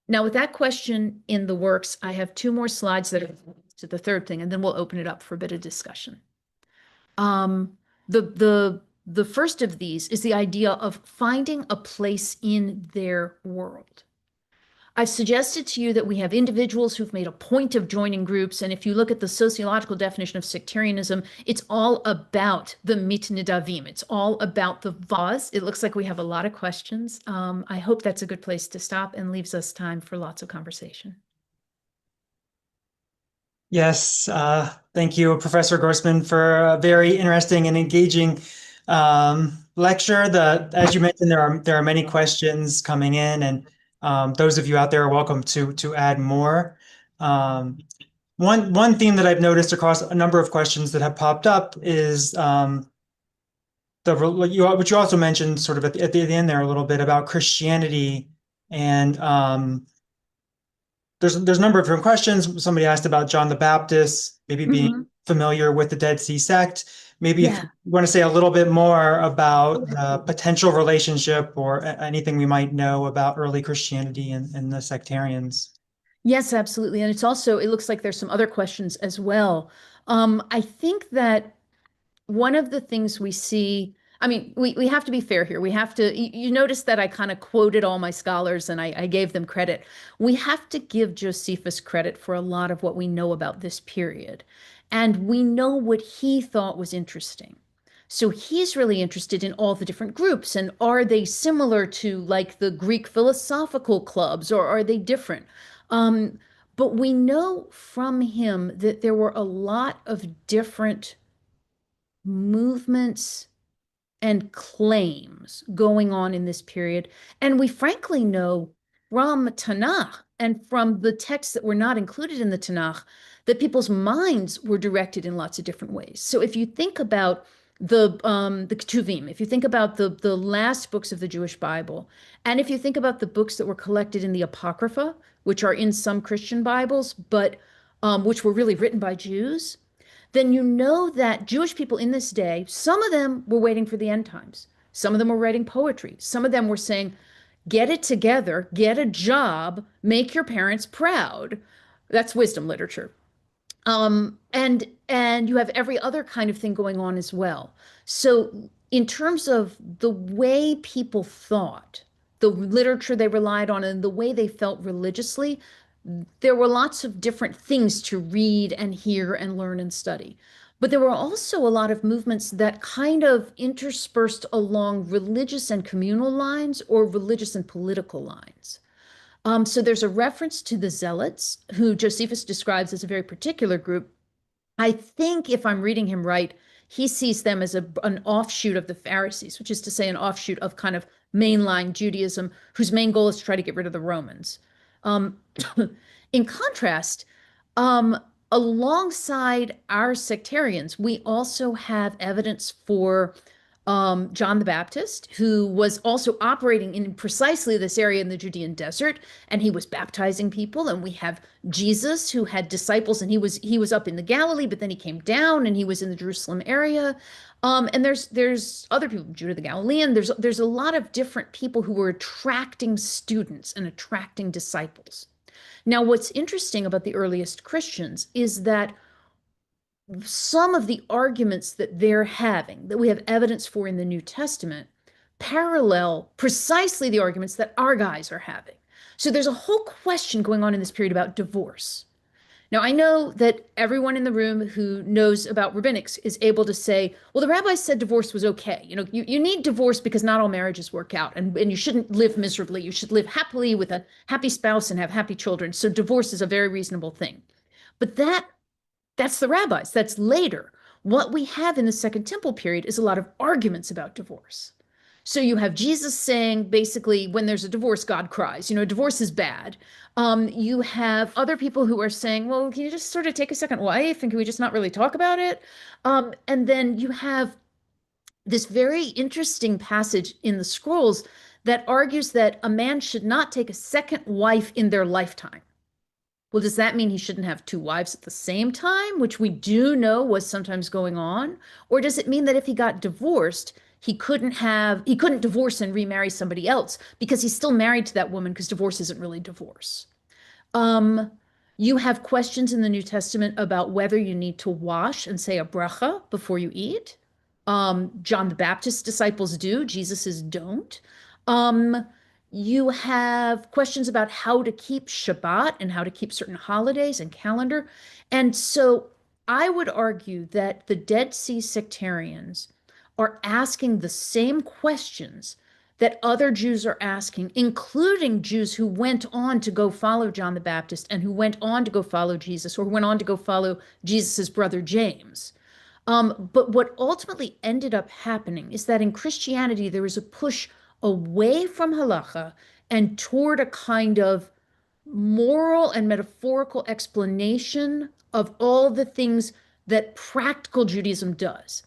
Now, with that question in the works, I have two more slides that are to the third thing, and then we'll open it up for a bit of discussion. The first of these is the idea of finding a place in their world. I've suggested to you that we have individuals who've made a point of joining groups, and if you look at the sociological definition of sectarianism, it's all about the mitnidavim. It's all about the vase. It looks like we have a lot of questions. I hope that's a good place to stop and leaves us time for lots of conversation. Yes, thank you, Professor Grossman, for a very interesting and engaging lecture. As you mentioned, there are many questions coming in, and those of you out there are welcome to add more. One theme that I've noticed across a number of questions that have popped up is which you also mentioned sort of at the end there a little bit about Christianity, and there's a number of different questions. Somebody asked about John the Baptist, maybe being familiar with the Dead Sea sect. Maybe if you want to say a little bit more about the potential relationship or anything we might know about early Christianity and the sectarians. Yes, absolutely. And it's also, it looks like there's some other questions as well. I think that one of the things we see, I mean, we have to be fair here. We have to, you notice that I kind of quoted all my scholars and I gave them credit. We have to give Josephus credit for a lot of what we know about this period. And we know what he thought was interesting. So he's really interested in all the different groups and are they similar to like the Greek philosophical clubs or are they different? But we know from him that there were a lot of different movements and claims going on in this period. And we frankly know from Tanakh and from the texts that were not included in the Tanakh that people's minds were directed in lots of different ways. So if you think about the Ketuvim, if you think about the last books of the Jewish Bible, and if you think about the books that were collected in the Apocrypha, which are in some Christian Bibles, but which were really written by Jews, then you know that Jewish people in this day, some of them were waiting for the end times. Some of them were writing poetry. Some of them were saying, get it together, get a job, make your parents proud. That's wisdom literature. And you have every other kind of thing going on as well. So in terms of the way people thought, the literature they relied on, and the way they felt religiously, there were lots of different things to read and hear and learn and study. But there were also a lot of movements that kind of interspersed along religious and communal lines or religious and political lines. So there's a reference to the Zealots, who Josephus describes as a very particular group. I think if I'm reading him right, he sees them as an offshoot of the Pharisees, which is to say, an offshoot of kind of mainline Judaism, whose main goal is to try to get rid of the Romans. Um, in contrast, um, alongside our sectarians, we also have evidence for John the Baptist, who was also operating in precisely this area in the Judean desert, and he was baptizing people. And we have Jesus, who had disciples, and he was up in the Galilee, but then he came down, and he was in the Jerusalem area. And there's other people, Judah the Galilean. There's a lot of different people who were attracting students and attracting disciples. Now, what's interesting about the earliest Christians is that some of the arguments that they're having, that we have evidence for in the New Testament, parallel precisely the arguments that our guys are having. So there's a whole question going on in this period about divorce. Now, I know that everyone in the room who knows about rabbinics is able to say, well, the rabbis said divorce was okay. You need divorce because not all marriages work out, and you shouldn't live miserably. You should live happily with a happy spouse and have happy children. So divorce is a very reasonable thing. But that's the rabbis. That's later. What we have in the Second Temple period is a lot of arguments about divorce. So you have Jesus saying, basically, when there's a divorce, God cries. Divorce is bad. You have other people who are saying, well, can you just sort of take a second wife and can we just not really talk about it? And then you have this very interesting passage in the scrolls that argues that a man should not take a second wife in their lifetime. Well, does that mean he shouldn't have two wives at the same time, which we do know was sometimes going on? Or does it mean that if he got divorced, he couldn't divorce and remarry somebody else because he's still married to that woman because divorce isn't really divorce? Um, you have questions in the New Testament about whether you need to wash and say a bracha before you eat. John the Baptist's disciples do, Jesus's don't. Um, you have questions about how to keep Shabbat and how to keep certain holidays and calendar. And so I would argue that the Dead Sea sectarians are asking the same questions that other Jews are asking, including Jews who went on to go follow John the Baptist and who went on to go follow Jesus or went on to go follow Jesus's brother James. But what ultimately ended up happening is that in Christianity, there was a push away from halacha and toward a kind of moral and metaphorical explanation of all the things that practical Judaism does.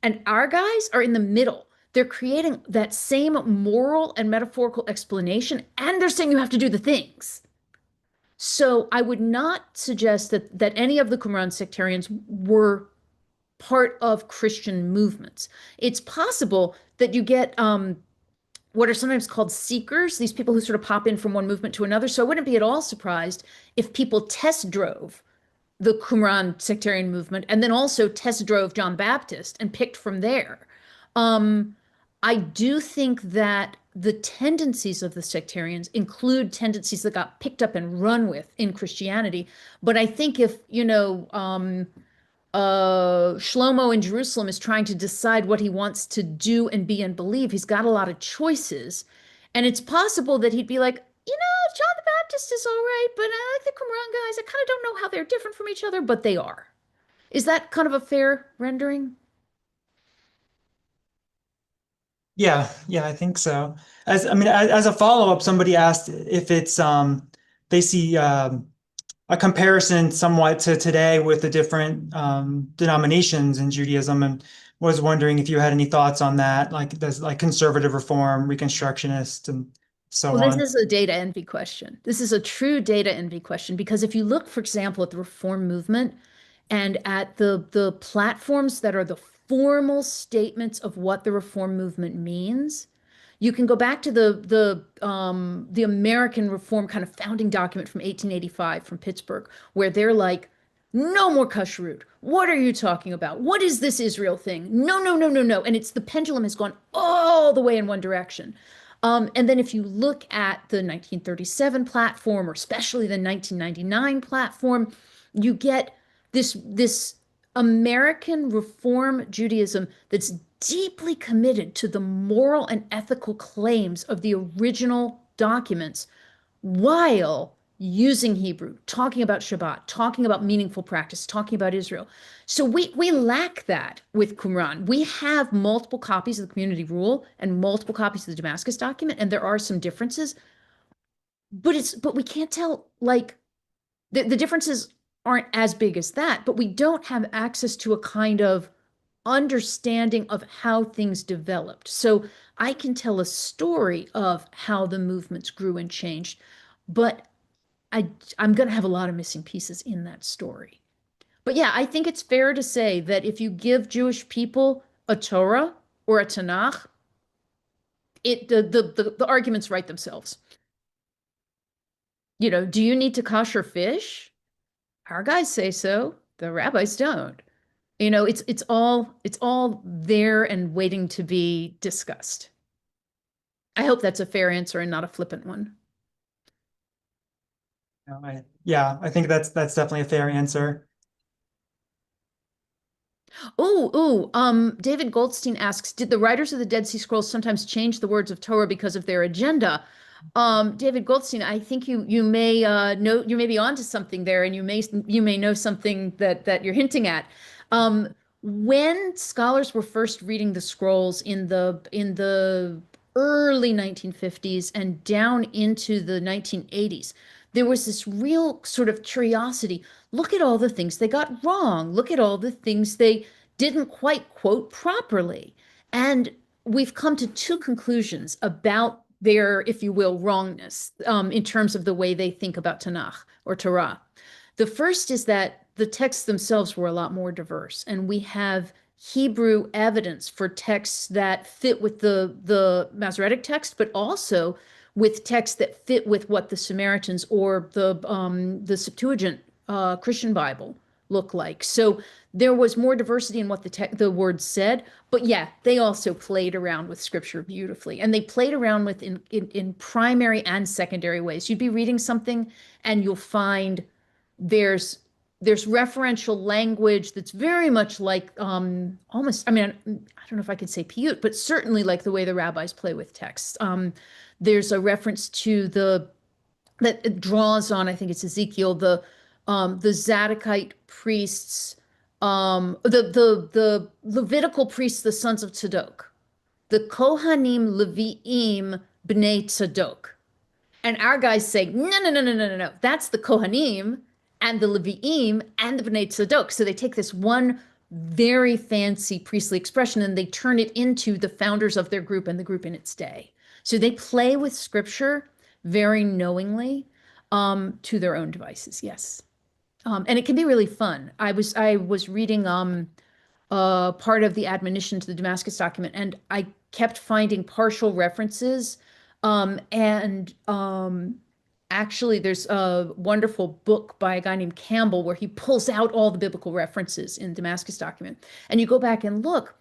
And our guys are in the middle. They're creating that same moral and metaphorical explanation, and they're saying you have to do the things. So I would not suggest that any of the Qumran sectarians were part of Christian movements. It's possible that you get what are sometimes called seekers, these people who sort of pop in from one movement to another. So I wouldn't be at all surprised if people test drove the Qumran sectarian movement and then also test drove John Baptist and picked from there. Um, I do think that the tendencies of the sectarians include tendencies that got picked up and run with in Christianity. But I think if, Shlomo in Jerusalem is trying to decide what he wants to do and be and believe. He's got a lot of choices. And it's possible that he'd be like, John the Baptist is all right, but I like the Qumran guys. I kind of don't know how they're different from each other, but they are. Is that kind of a fair rendering? Yeah, I think so. As a follow-up, somebody asked if it's they see a comparison somewhat to today with the different denominations in Judaism, and was wondering if you had any thoughts on that, like there's like conservative reform, Reconstructionist, and so Well, this on. is a data envy question. This is a true data envy question because if you look, for example, at the reform movement and at the platforms that are the formal statements of what the reform movement means, you can go back to the American Reform kind of founding document from 1885 from Pittsburgh, where they're like, no more kashrut. What are you talking about? What is this Israel thing? No, no, no, no, no. And it's the pendulum has gone all the way in one direction. And then if you look at the 1937 platform, or especially the 1999 platform, you get this American Reform Judaism that's deeply committed to the moral and ethical claims of the original documents while using Hebrew, talking about Shabbat, talking about meaningful practice, talking about Israel. So we lack that with Qumran. We have multiple copies of the Community Rule and multiple copies of the Damascus document, and there are some differences, but we can't tell, like, the differences aren't as big as that, but we don't have access to a kind of understanding of how things developed. So I can tell a story of how the movements grew and changed, but I'm going to have a lot of missing pieces in that story. But yeah, I think it's fair to say that if you give Jewish people a Torah or a Tanakh, the arguments write themselves. You know, do you need to kosher fish? Our guys say so. The rabbis don't. You know, it's all there and waiting to be discussed. I hope that's a fair answer and not a flippant one. Yeah, I think that's definitely a fair answer. David Goldstein asks, did the writers of the Dead Sea Scrolls sometimes change the words of Torah because of their agenda? David Goldstein, I think you may know, you may be onto something there, and you may know something that you're hinting at. When scholars were first reading the scrolls in the early 1950s and down into the 1980s, there was this real sort of curiosity. Look at all the things they got wrong. Look at all the things they didn't quite quote properly. And we've come to two conclusions about their, if you will, wrongness in terms of the way they think about Tanakh or Torah. The first is that the texts themselves were a lot more diverse, and we have Hebrew evidence for texts that fit with the Masoretic text, but also with texts that fit with what the Samaritans or the Septuagint Christian Bible look like. So there was more diversity in what the words said, but yeah, they also played around with scripture beautifully, and they played around with in primary and secondary ways. You'd be reading something and you'll find there's there's referential language that's very much like almost, I mean, I don't know if I could say piyut, but certainly like the way the rabbis play with texts. There's a reference to that it draws on, I think it's Ezekiel, the Zadokite priests, the Levitical priests, the sons of Tzadok, the Kohanim Leviim Bnei Tzadok. And our guys say, no, no, no, no, no, no, no. That's the Kohanim and the Leviim and the Bnei Tzadok. So they take this one very fancy priestly expression and they turn it into the founders of their group and the group in its day. So they play with scripture very knowingly to their own devices. Yes. And it can be really fun. I was reading part of the admonition to the Damascus document, and I kept finding partial references. And actually, there's a wonderful book by a guy named Campbell where he pulls out all the biblical references in the Damascus document. And you go back and look,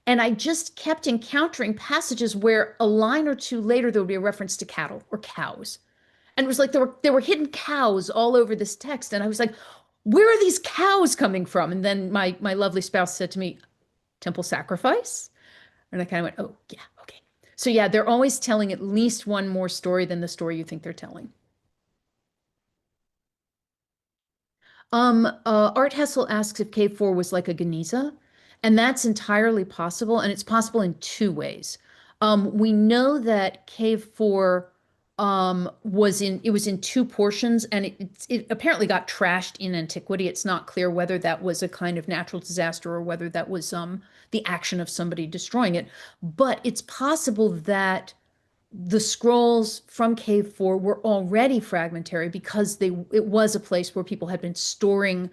and I just kept encountering passages where a line or two later there would be a reference to cattle or cows. And it was like there were hidden cows all over this text. And I was like, where are these cows coming from? And then my lovely spouse said to me, temple sacrifice. And I kind of went, oh, yeah, okay. So yeah, they're always telling at least one more story than the story you think they're telling. Art Hessel asks if Cave 4 was like a Geniza, and that's entirely possible, and it's possible in two ways. We know that Cave 4 was in two portions, and it apparently got trashed in antiquity. It's not clear whether that was a kind of natural disaster or whether that was the action of somebody destroying it. But it's possible that the scrolls from Cave 4 were already fragmentary because it was a place where people had been storing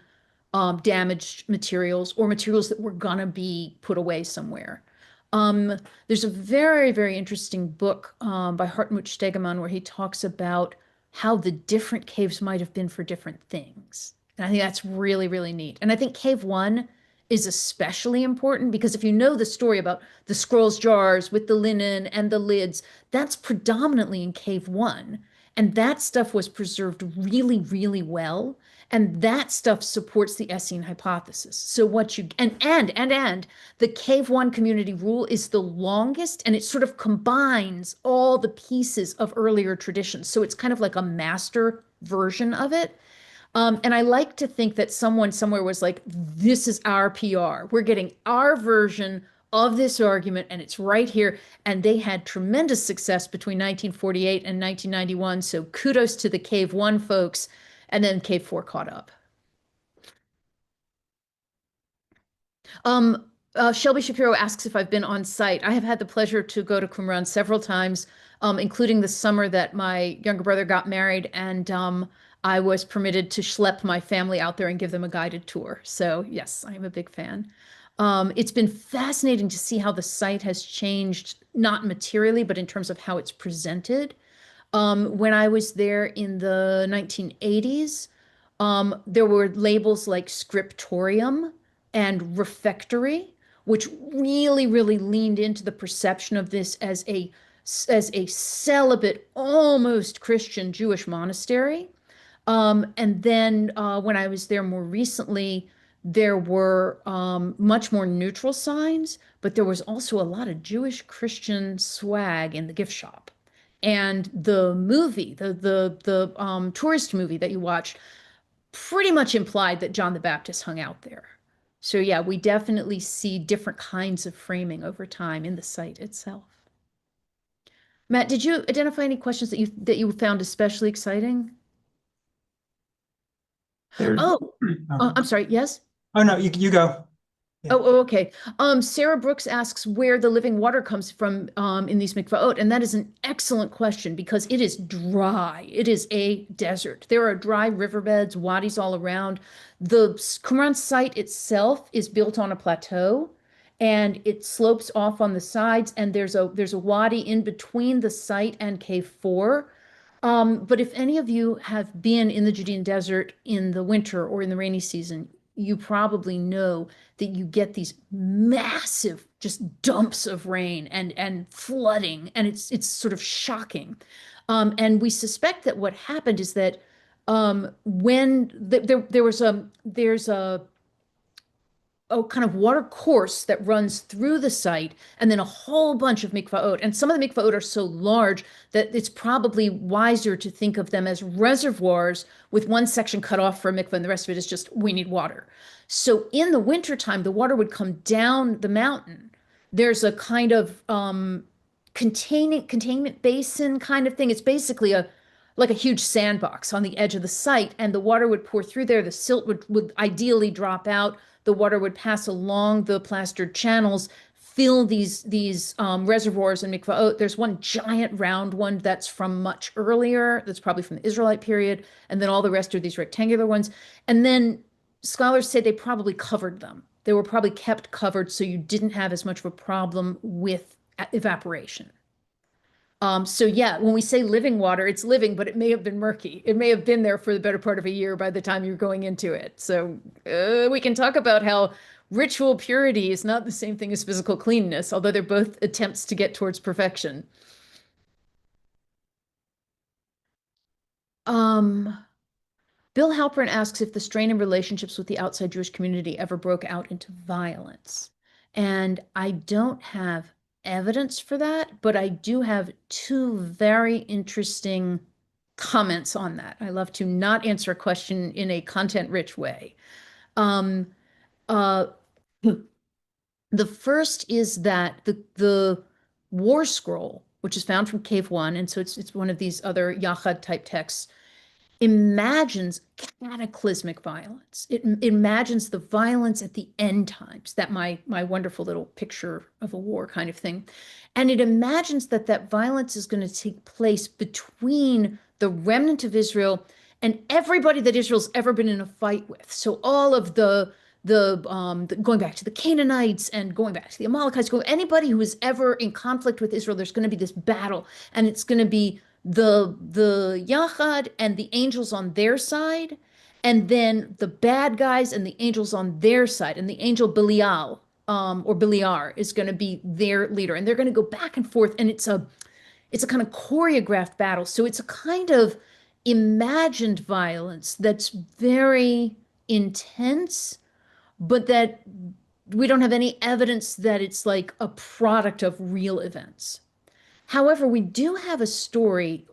damaged materials or materials that were gonna be put away somewhere. There's a very, very interesting book by Hartmut Stegemann where he talks about how the different caves might have been for different things. And I think that's really, really neat. And I think Cave 1 is especially important because if you know the story about the scrolls jars with the linen and the lids, that's predominantly in Cave 1. And that stuff was preserved really, really well. And that stuff supports the Essene hypothesis. So what you and the Cave One community rule is the longest, and it sort of combines all the pieces of earlier traditions. So it's kind of like a master version of it. And I like to think that someone somewhere was like, this is our PR. We're getting our version of this argument, and it's right here. And they had tremendous success between 1948 and 1991. So kudos to the Cave One folks. And then Cave Four caught up. Shelby Shapiro asks if I've been on site. I have had the pleasure to go to Qumran several times, including the summer that my younger brother got married, and I was permitted to schlep my family out there and give them a guided tour. So yes, I am a big fan. It's been fascinating to see how the site has changed, not materially, but in terms of how it's presented. When I was there in the 1980s, there were labels like scriptorium and refectory, which really, really leaned into the perception of this as a celibate, almost Christian Jewish monastery. And then when I was there more recently, there were much more neutral signs, but there was also a lot of Jewish Christian swag in the gift shop. And the movie, the tourist movie that you watched, pretty much implied that John the Baptist hung out there. So yeah, we definitely see different kinds of framing over time in the site itself. Matt, did you identify any questions that you found especially exciting? There's, Oh, oh, I'm sorry. Yes. oh no, you go. Yeah. Okay. Sarah Brooks asks where the living water comes from in these mikvaot, and that is an excellent question because it is dry. It is a desert. There are dry riverbeds, wadis all around. The Qumran site itself is built on a plateau, and it slopes off on the sides, and there's a wadi in between the site and Cave 4. But if any of you have been in the Judean desert in the winter or in the rainy season, you probably know that you get these massive just dumps of rain and flooding, and it's sort of shocking. And we suspect that what happened is that when there was there's a kind of water course that runs through the site, and then a whole bunch of mikvaot. And some of the mikvaot are so large that it's probably wiser to think of them as reservoirs with one section cut off for a mikvah and the rest of it is just, we need water. So in the wintertime, the water would come down the mountain. There's a kind of containment basin kind of thing. It's basically like a huge sandbox on the edge of the site, and the water would pour through there. The silt would ideally drop out. The water would pass along the plastered channels, fill these reservoirs and mikvaot. There's one giant round one that's from much earlier, that's probably from the Israelite period, and then all the rest are these rectangular ones. And then scholars say they probably covered them. They were probably kept covered so you didn't have as much of a problem with evaporation. So yeah, when we say living water, it's living, but it may have been murky. It may have been there for the better part of a year by the time you're going into it. So we can talk about how ritual purity is not the same thing as physical cleanness, although they're both attempts to get towards perfection. Bill Halpern asks if the strain in relationships with the outside Jewish community ever broke out into violence. And I don't have evidence for that, but I do have two very interesting comments on that. I love to not answer a question in a content-rich way. Um, uh, the first is that the War Scroll, which is found from Cave One, and so it's one of these other Yachad type texts, imagines cataclysmic violence. It imagines the violence at the end times, that my wonderful little picture of a war kind of thing. And it imagines that that violence is going to take place between the remnant of Israel and everybody that Israel's ever been in a fight with. So all of the going back to the Canaanites and going back to the Amalekites, anybody who was ever in conflict with Israel, there's going to be this battle, and it's going to be the Yachad and the angels on their side, and then the bad guys and the angels on their side, and the angel Belial or Beliar is going to be their leader, and they're going to go back and forth, and it's a kind of choreographed battle. So it's a kind of imagined violence that's very intense, but that we don't have any evidence that it's like a product of real events. However, we do have a story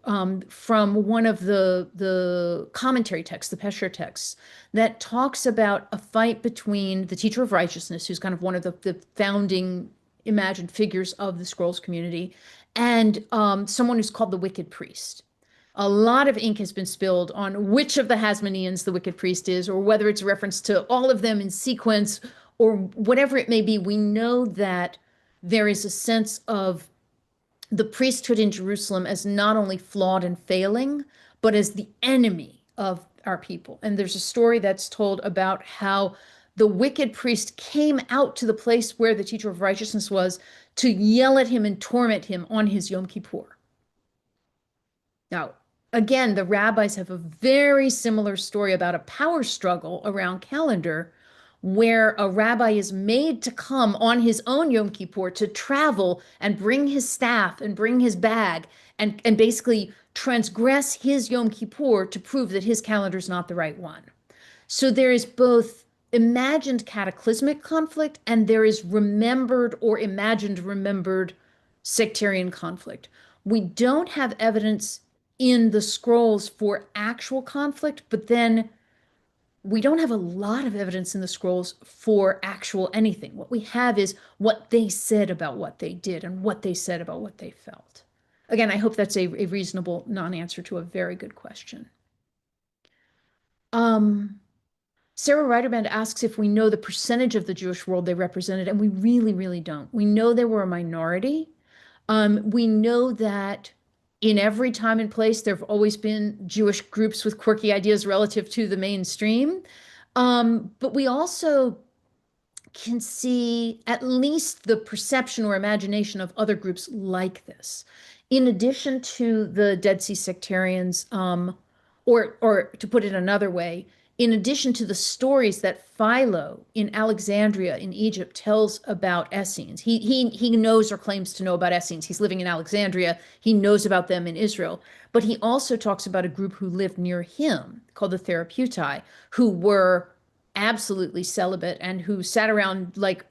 from one of the commentary texts, the Pesher texts, that talks about a fight between the teacher of righteousness, who's kind of one of the founding imagined figures of the Scrolls community, and someone who's called the Wicked Priest. A lot of ink has been spilled on which of the Hasmoneans the Wicked Priest is, or whether it's a reference to all of them in sequence, or whatever it may be. We know that there is a sense of the priesthood in Jerusalem as not only flawed and failing, but as the enemy of our people. And there's a story that's told about how the wicked priest came out to the place where the teacher of righteousness was to yell at him and torment him on his Yom Kippur. Now, again, the rabbis have a very similar story about a power struggle around calendar, where a rabbi is made to come on his own Yom Kippur to travel and bring his staff and bring his bag and basically transgress his Yom Kippur to prove that his calendar is not the right one. So there is both imagined cataclysmic conflict and there is remembered or imagined remembered sectarian conflict. We don't have evidence in the scrolls for actual conflict, but then we don't have a lot of evidence in the scrolls for actual anything. What we have is what they said about what they did and what they said about what they felt. Again, I hope that's a reasonable non-answer to a very good question. Sarah Reiterband asks if we know the percentage of the Jewish world they represented, and we really, really don't. We know they were a minority. We know that in every time and place, there have always been Jewish groups with quirky ideas relative to the mainstream. But we also can see at least the perception or imagination of other groups like this. In addition to the Dead Sea Sectarians, or to put it another way, in addition to the stories that Philo in Alexandria in Egypt tells about Essenes, he knows or claims to know about Essenes. He's living in Alexandria. He knows about them in Israel. But he also talks about a group who lived near him called the Therapeutai, who were absolutely celibate and who sat around like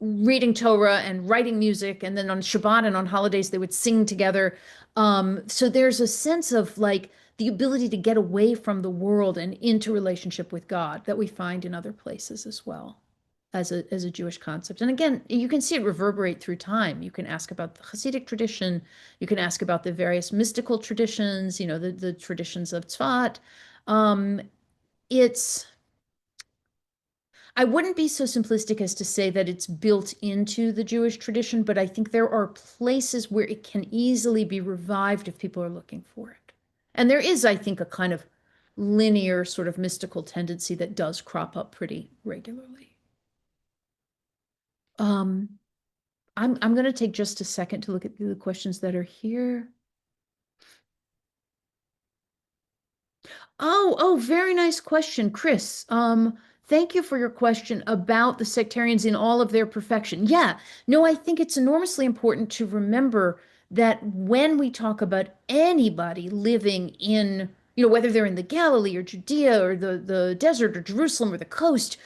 reading Torah and writing music. And then on Shabbat and on holidays, they would sing together. So there's a sense of like the ability to get away from the world and into relationship with God that we find in other places as well as a Jewish concept. And again, you can see it reverberate through time. You can ask about the Hasidic tradition. You can ask about the various mystical traditions, you know, the traditions of Tzfat. It's I wouldn't be so simplistic as to say that it's built into the Jewish tradition, but I think there are places where it can easily be revived if people are looking for it. And there is, I think, a kind of linear sort of mystical tendency that does crop up pretty regularly. I'm going to take just a second to look at the questions that are here. Oh, very nice question, Chris. Thank you for your question about the sectarians in all of their perfection. Yeah, no, I think it's enormously important to remember that when we talk about anybody living in, you know, whether they're in the Galilee or Judea or the desert or Jerusalem or the coast,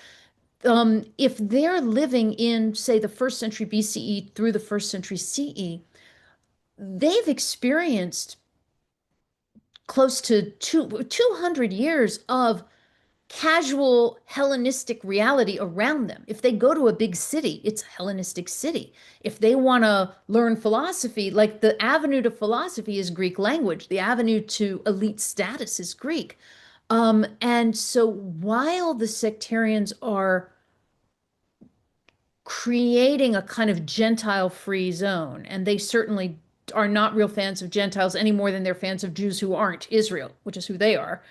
if they're living in, say, the first century BCE through the first century CE, they've experienced close to 200 years of casual Hellenistic reality around them. If they go to a big city, it's a Hellenistic city. If they want to learn philosophy, like the avenue to philosophy is Greek language, the avenue to elite status is Greek. And so while the sectarians are creating a kind of Gentile free zone, and they certainly are not real fans of Gentiles any more than they're fans of Jews who aren't Israel, which is who they are.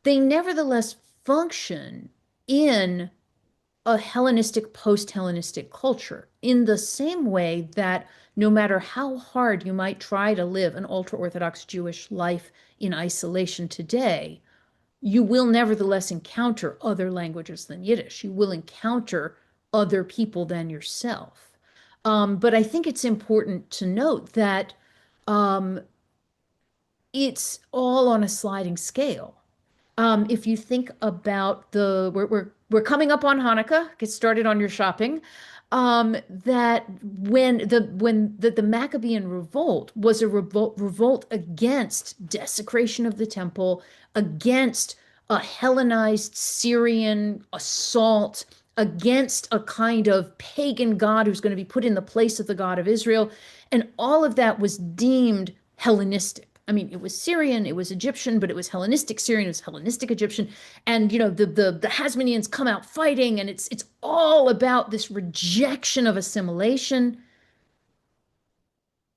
They nevertheless function in a Hellenistic, post-Hellenistic culture in the same way that no matter how hard you might try to live an ultra-Orthodox Jewish life in isolation today, you will nevertheless encounter other languages than Yiddish. You will encounter other people than yourself. But I think it's important to note that it's all on a sliding scale. If you think about we're coming up on Hanukkah, get started on your shopping. That when the Maccabean revolt was a revolt against desecration of the temple, against a Hellenized Syrian assault, against a kind of pagan god who's going to be put in the place of the God of Israel, and all of that was deemed Hellenistic. I mean, it was Syrian, it was Egyptian, but it was Hellenistic Syrian, it was Hellenistic Egyptian, and the Hasmoneans come out fighting, and it's all about this rejection of assimilation.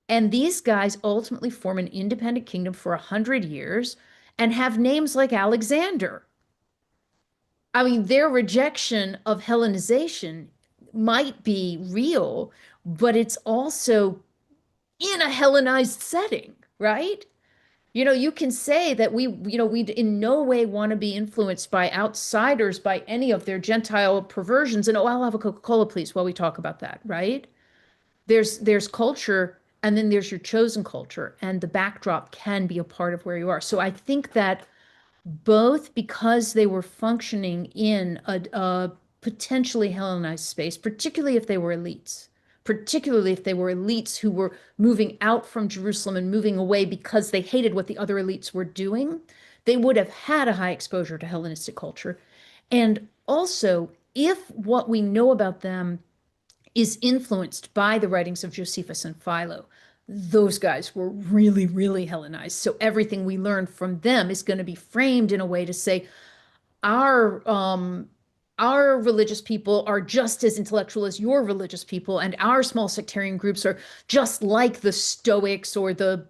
And these guys ultimately form an independent kingdom for 100 years and have names like Alexander. I mean, their rejection of Hellenization might be real, but it's also in a Hellenized setting, right? You can say that we in no way want to be influenced by outsiders, by any of their Gentile perversions. And oh, I'll have a Coca-Cola, please, while we talk about that, right? There's culture, and then there's your chosen culture, and the backdrop can be a part of where you are. So I think that both because they were functioning in a potentially Hellenized space, particularly if they were elites, who were moving out from Jerusalem and moving away because they hated what the other elites were doing, they would have had a high exposure to Hellenistic culture. And also, if what we know about them is influenced by the writings of Josephus and Philo, those guys were really, really Hellenized. So everything we learn from them is going to be framed in a way to say, our our religious people are just as intellectual as your religious people, and our small sectarian groups are just like the Stoics or the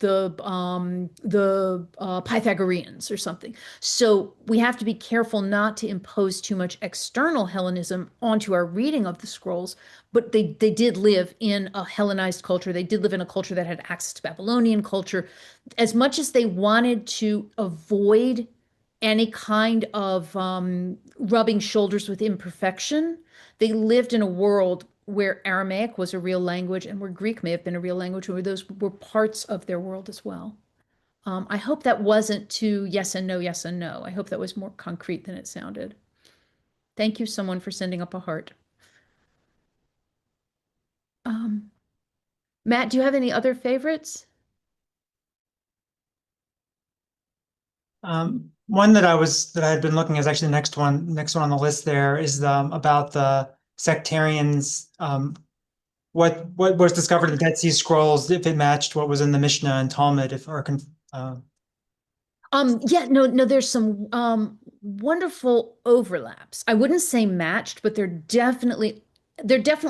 Pythagoreans or something. So we have to be careful not to impose too much external Hellenism onto our reading of the scrolls, but they did live in a Hellenized culture. They did live in a culture that had access to Babylonian culture. As much as they wanted to avoid any kind of rubbing shoulders with imperfection, they lived in a world where Aramaic was a real language and where Greek may have been a real language, where those were parts of their world as well. I hope that wasn't too yes and no, yes and no. I hope that was more concrete than it sounded. Thank you, someone, for sending up a heart. Um, Matt, do you have any other favorites? One that I had been looking is actually the next one on the list there is about the sectarians. What was discovered in the Dead Sea Scrolls, if it matched what was in the Mishnah and Talmud, if or uh, Yeah, no, there's some wonderful overlaps. I wouldn't say matched, but they're definitely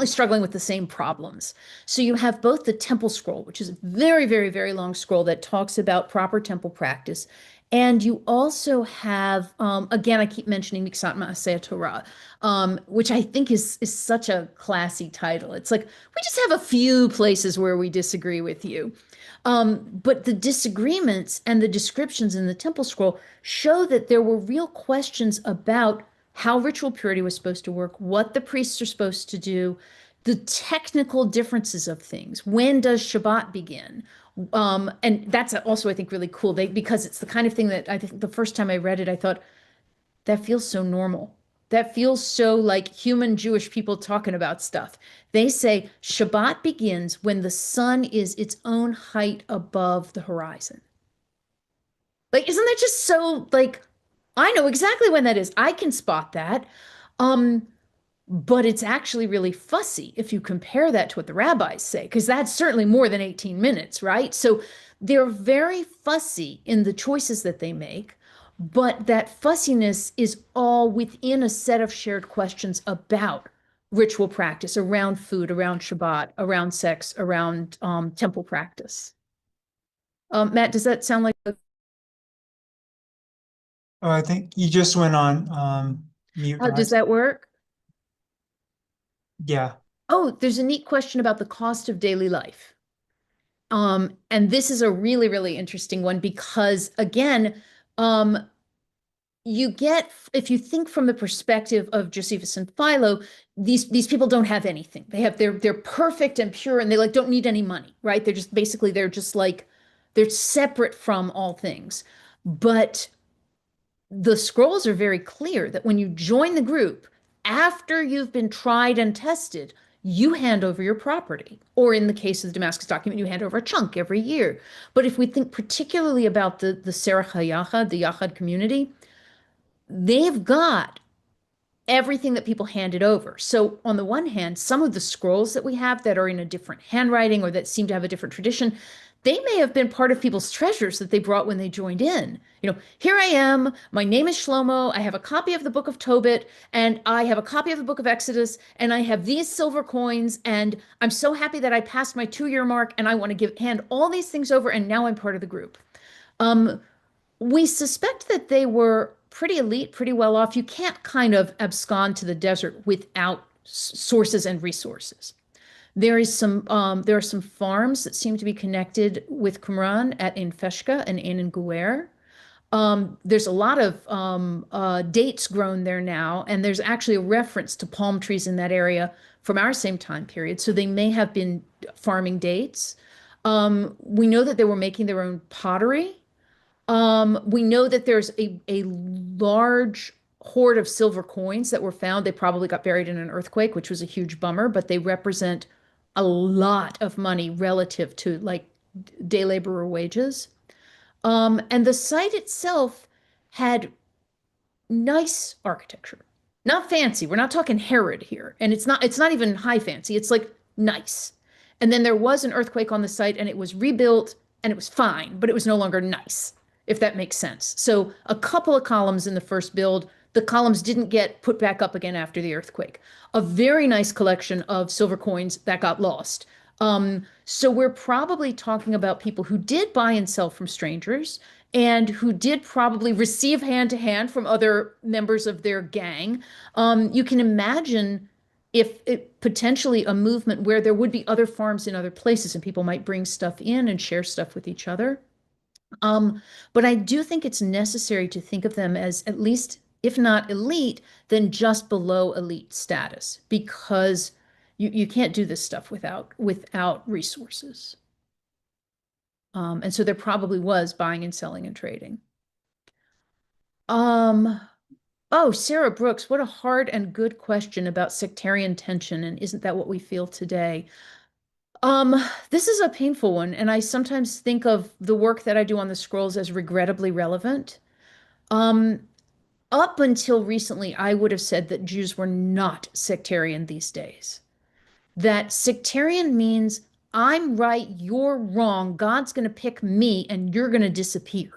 struggling with the same problems. So you have both the temple scroll, which is a very, very, very long scroll that talks about proper temple practice. And you also have, again, I keep mentioning Miksat Ma'aseh Torah, which I think is such a classy title. It's like, we just have a few places where we disagree with you. But the disagreements and the descriptions in the temple scroll show that there were real questions about how ritual purity was supposed to work, what the priests are supposed to do, the technical differences of things. When does Shabbat begin? And that's also, I think, really cool because it's the kind of thing that I think the first time I read it, I thought, that feels so normal. That feels so like human Jewish people talking about stuff. They say Shabbat begins when the sun is its own height above the horizon. Like, isn't that just so like, I know exactly when that is. I can spot that. Um, but it's actually really fussy if you compare that to what the rabbis say, because that's certainly more than 18 minutes, right? So they're very fussy in the choices that they make, but that fussiness is all within a set of shared questions about ritual practice, around food, around Shabbat, around sex, around temple practice. Matt, does that sound like oh, I think you just went on mute. how does that work? Yeah. Oh, there's a neat question about the cost of daily life. And this is a really, really interesting one because again, um, you get, if you think from the perspective of Josephus and Philo, these people don't have anything. They're perfect and pure, and they like don't need any money, right? They're just like They're separate from all things. But the scrolls are very clear that when you join the group, after you've been tried and tested, you hand over your property. Or in the case of the Damascus document, you hand over a chunk every year. But if we think particularly about the Serach HaYachad, the Yachad community, they've got everything that people handed over. So on the one hand, some of the scrolls that we have that are in a different handwriting or that seem to have a different tradition, they may have been part of people's treasures that they brought when they joined in. Here I am, my name is Shlomo, I have a copy of the book of Tobit, and I have a copy of the book of Exodus, and I have these silver coins, and I'm so happy that I passed my 2-year mark, and I want to hand all these things over, and now I'm part of the group. We suspect that they were pretty elite, pretty well off. You can't kind of abscond to the desert without sources and resources. There are some farms that seem to be connected with Qumran in Feshka and in Guer. There's a lot of dates grown there now, and there's actually a reference to palm trees in that area from our same time period. So they may have been farming dates. We know that they were making their own pottery. We know that there's a large hoard of silver coins that were found. They probably got buried in an earthquake, which was a huge bummer, but they represent a lot of money relative to like day laborer wages. And the site itself had nice architecture. Not fancy. We're not talking Herod here. And it's not even high fancy. It's like nice. And then there was an earthquake on the site and it was rebuilt and it was fine, but it was no longer nice, if that makes sense. So a couple of columns in the first build, the columns didn't get put back up again after the earthquake. A very nice collection of silver coins that got lost. So we're probably talking about people who did buy and sell from strangers and who did probably receive hand to hand from other members of their gang. You can imagine if potentially a movement where there would be other farms in other places and people might bring stuff in and share stuff with each other. But I do think it's necessary to think of them as at least, if not elite, then just below elite status, because you can't do this stuff without resources. And so there probably was buying and selling and trading. Oh, Sarah Brooks, what a hard and good question about sectarian tension, and isn't that what we feel today? This is a painful one, and I sometimes think of the work that I do on the scrolls as regrettably relevant. Up until recently, I would have said that Jews were not sectarian these days. That sectarian means I'm right, you're wrong, God's going to pick me, and you're going to disappear.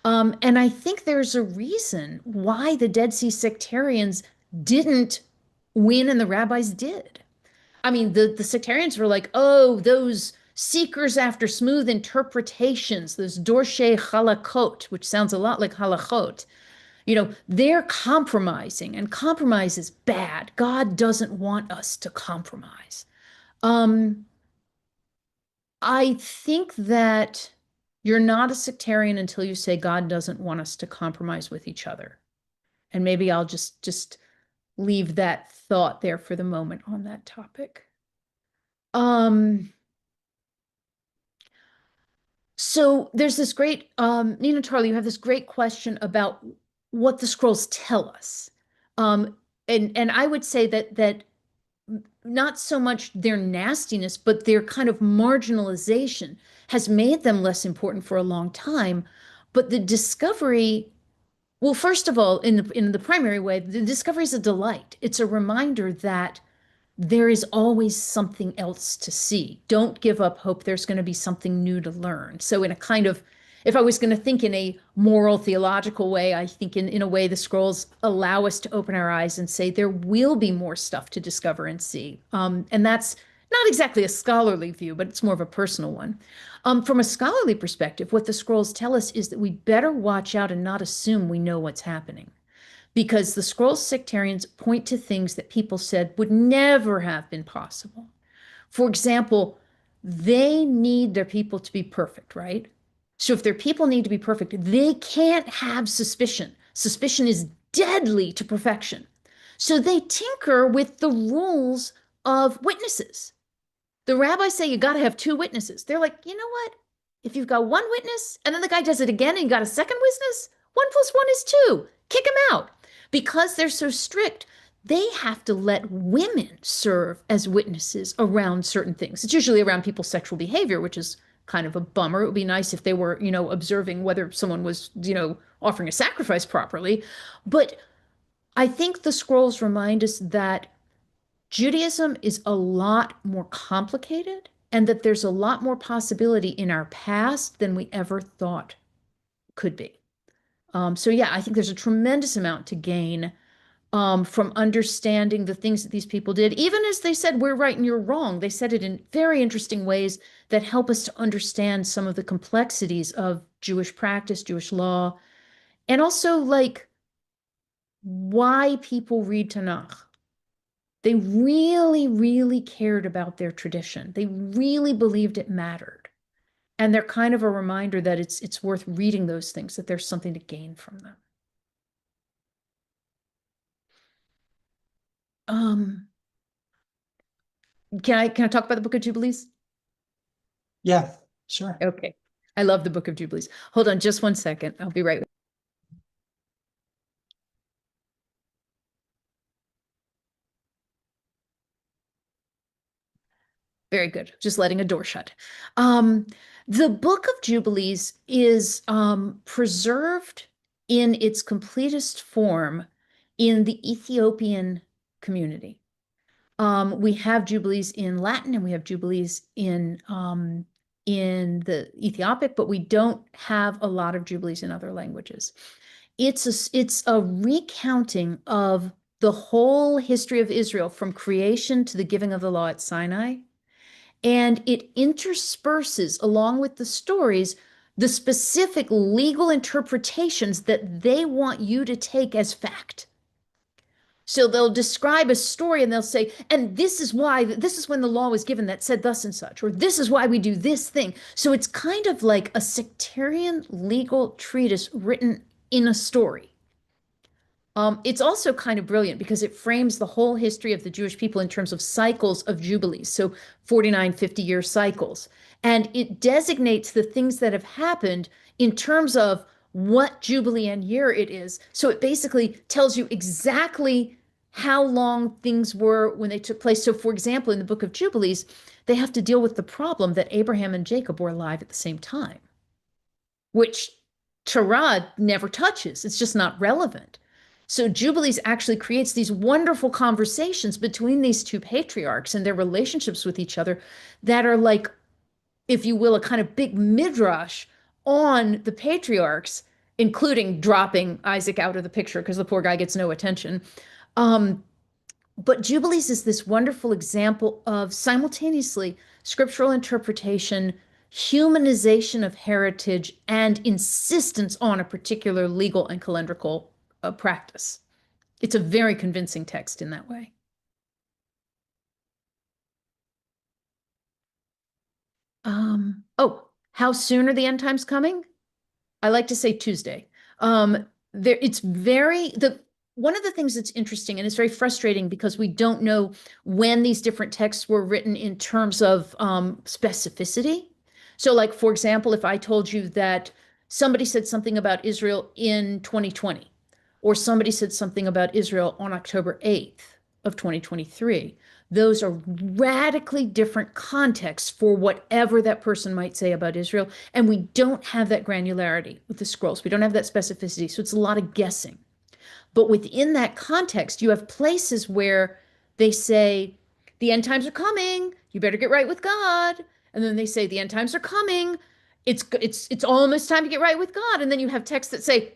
And I think there's a reason why the Dead Sea sectarians didn't win and the rabbis did. I mean, the sectarians were like, oh, those seekers after smooth interpretations, those dorshe halakot, which sounds a lot like halachot. They're compromising, and compromise is bad. God doesn't want us to compromise. I think that you're not a sectarian until you say God doesn't want us to compromise with each other. And maybe I'll just leave that thought there for the moment on that topic. So there's this great, Nina Tarly, you have this great question about what the scrolls tell us. And I would say that not so much their nastiness, but their kind of marginalization has made them less important for a long time. But the discovery, well, first of all, in the primary way, the discovery is a delight. It's a reminder that there is always something else to see. Don't give up hope. There's going to be something new to learn. So in a kind of, if I was going to think in a moral theological way, I think in a way the scrolls allow us to open our eyes and say there will be more stuff to discover and see. And that's not exactly a scholarly view, but it's more of a personal one. From a scholarly perspective, what the scrolls tell us is that we better watch out and not assume we know what's happening, because the scrolls sectarians point to things that people said would never have been possible. For example, they need their people to be perfect, right? So if their people need to be perfect, they can't have suspicion. Suspicion is deadly to perfection. So they tinker with the rules of witnesses. The rabbis say you got to have 2 witnesses. They're like, you know what? If you've got one witness and then the guy does it again and you got a second witness, 1 + 1 is 2. Kick him out. Because they're so strict, they have to let women serve as witnesses around certain things. It's usually around people's sexual behavior, which is kind of a bummer. It would be nice if they were, observing whether someone was, offering a sacrifice properly. But I think the scrolls remind us that Judaism is a lot more complicated and that there's a lot more possibility in our past than we ever thought could be. So yeah, I think there's a tremendous amount to gain from understanding the things that these people did. Even as they said, we're right and you're wrong, they said it in very interesting ways that help us to understand some of the complexities of Jewish practice, Jewish law, and also like why people read Tanakh. They really, really cared about their tradition. They really believed it mattered. And they're kind of a reminder that it's worth reading those things, that there's something to gain from them. Um, can I talk about the Book of Jubilees? Yeah, sure. Okay. I love the Book of Jubilees. Hold on just 1 second. I'll be right. Very good. Just letting a door shut. The Book of Jubilees is preserved in its completest form in the Ethiopian community. We have Jubilees in Latin and we have Jubilees in the Ethiopic, but we don't have a lot of Jubilees in other languages. It's a recounting of the whole history of Israel from creation to the giving of the law at Sinai. And it intersperses, along with the stories, the specific legal interpretations that they want you to take as fact. So they'll describe a story and they'll say, and this is why, this is when the law was given that said thus and such, or this is why we do this thing. So it's kind of like a sectarian legal treatise written in a story. It's also kind of brilliant because it frames the whole history of the Jewish people in terms of cycles of jubilees, so 49, 50-year cycles. And it designates the things that have happened in terms of what jubilee and year it is. So it basically tells you exactly how long things were when they took place. So, for example, in the Book of Jubilees, they have to deal with the problem that Abraham and Jacob were alive at the same time, which Torah never touches. It's just not relevant. So Jubilees actually creates these wonderful conversations between these two patriarchs and their relationships with each other that are like, if you will, a kind of big midrash on the patriarchs, including dropping Isaac out of the picture because the poor guy gets no attention. But Jubilees is this wonderful example of simultaneously scriptural interpretation, humanization of heritage, and insistence on a particular legal and calendrical practice. It's a very convincing text in that way. Oh, how soon are the end times coming? I like to say Tuesday. It's very the one of the things that's interesting and it's very frustrating because we don't know when these different texts were written in terms of specificity. So, like for example, if I told you that somebody said something about Israel in 2020, or somebody said something about Israel on October 8th of 2023, those are radically different contexts for whatever that person might say about Israel. And we don't have that granularity with the scrolls. We don't have that specificity. So it's a lot of guessing. But within that context, you have places where they say, the end times are coming. You better get right with God. And then they say, the end times are coming. It's almost time to get right with God. And then you have texts that say,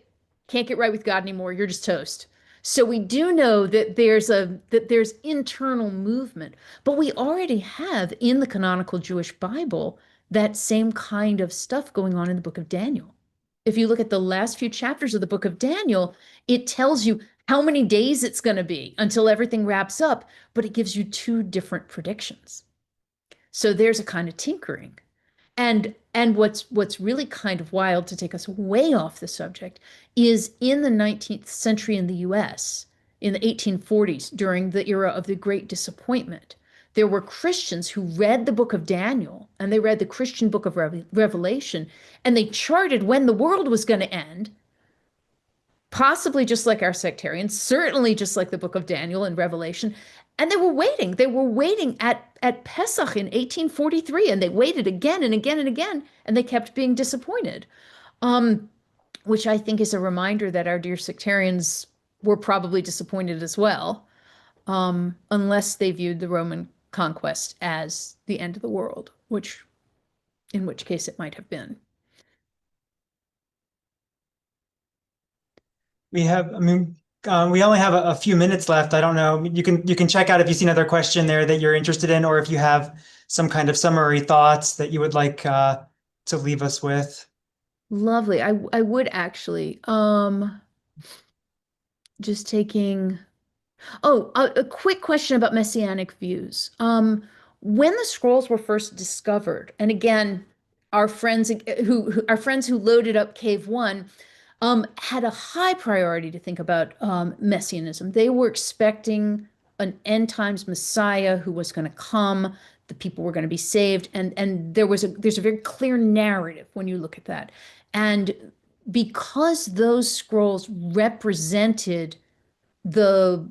can't get right with God anymore. You're just toast. So we do know that there's internal movement, but we already have in the canonical Jewish Bible that same kind of stuff going on in the book of Daniel. If you look at the last few chapters of the book of Daniel, it tells you how many days it's going to be until everything wraps up, but it gives you two different predictions. So there's a kind of tinkering. And what's really kind of wild, to take us way off the subject, is in the 19th century in the US, in the 1840s, during the era of the Great Disappointment, There were Christians who read the book of Daniel and they read the Christian book of Revelation, and they charted when the world was going to end, possibly just like our sectarians, certainly just like the book of Daniel and Revelation. And they were waiting. They were waiting at Pesach in 1843, and they waited again and again and again, and they kept being disappointed. Which I think is a reminder that our dear sectarians were probably disappointed as well, unless they viewed the Roman conquest as the end of the world, in which case it might have been. We have, I mean, we only have a few minutes left. I don't know. You can check out if you see another question there that you're interested in, or if you have some kind of summary thoughts that you would like to leave us with. Lovely. I would actually just taking. Oh, a quick question about messianic views. When the scrolls were first discovered, and again, our friends who loaded up Cave One, had a high priority to think about messianism. They were expecting an end times Messiah who was going to come. The people were going to be saved, and there's a very clear narrative when you look at that. And because those scrolls represented the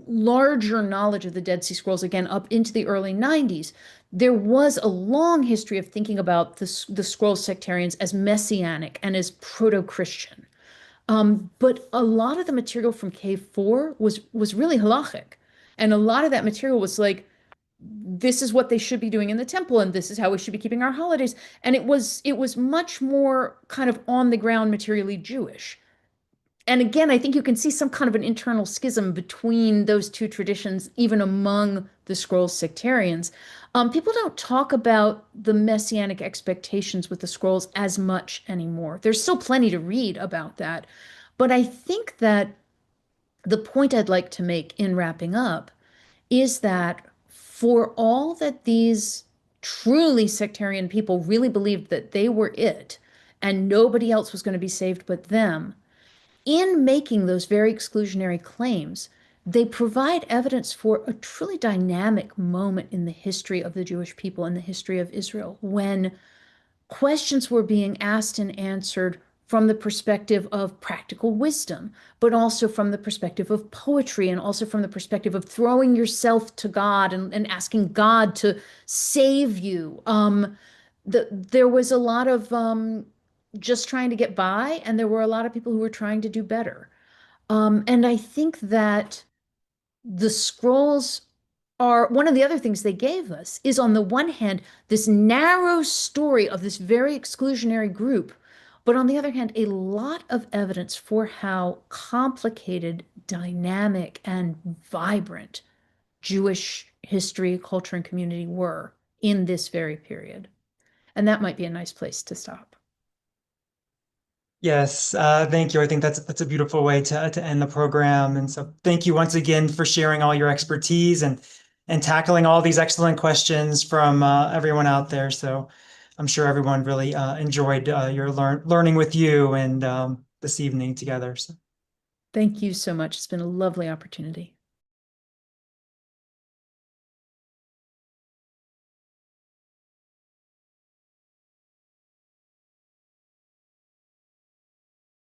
larger knowledge of the Dead Sea Scrolls, again, up into the early 90s, there was a long history of thinking about the scroll sectarians as messianic and as proto-Christian. But a lot of the material from Cave 4 was really halachic. And a lot of that material was like, this is what they should be doing in the temple, and this is how we should be keeping our holidays. And it was much more kind of on the ground materially Jewish. And again, I think you can see some kind of an internal schism between those two traditions, even among the scrolls sectarians. People don't talk about the messianic expectations with the scrolls as much anymore. There's still plenty to read about that. But I think that the point I'd like to make in wrapping up is that for all that these truly sectarian people really believed that they were it and nobody else was going to be saved but them, in making those very exclusionary claims, they provide evidence for a truly dynamic moment in the history of the Jewish people and the history of Israel, when questions were being asked and answered from the perspective of practical wisdom, but also from the perspective of poetry, and also from the perspective of throwing yourself to God and asking God to save you. There was a lot of just trying to get by, and there were a lot of people who were trying to do better. And I think that the scrolls are one of the other things they gave us is, on the one hand, this narrow story of this very exclusionary group, but on the other hand, a lot of evidence for how complicated, dynamic, and vibrant Jewish history, culture, and community were in this very period. And that might be a nice place to stop. Yes, thank you. I think that's a beautiful way to end the program. And so thank you once again for sharing all your expertise and tackling all these excellent questions from everyone out there. So I'm sure everyone really enjoyed your learning with you and this evening together. So. Thank you so much. It's been a lovely opportunity.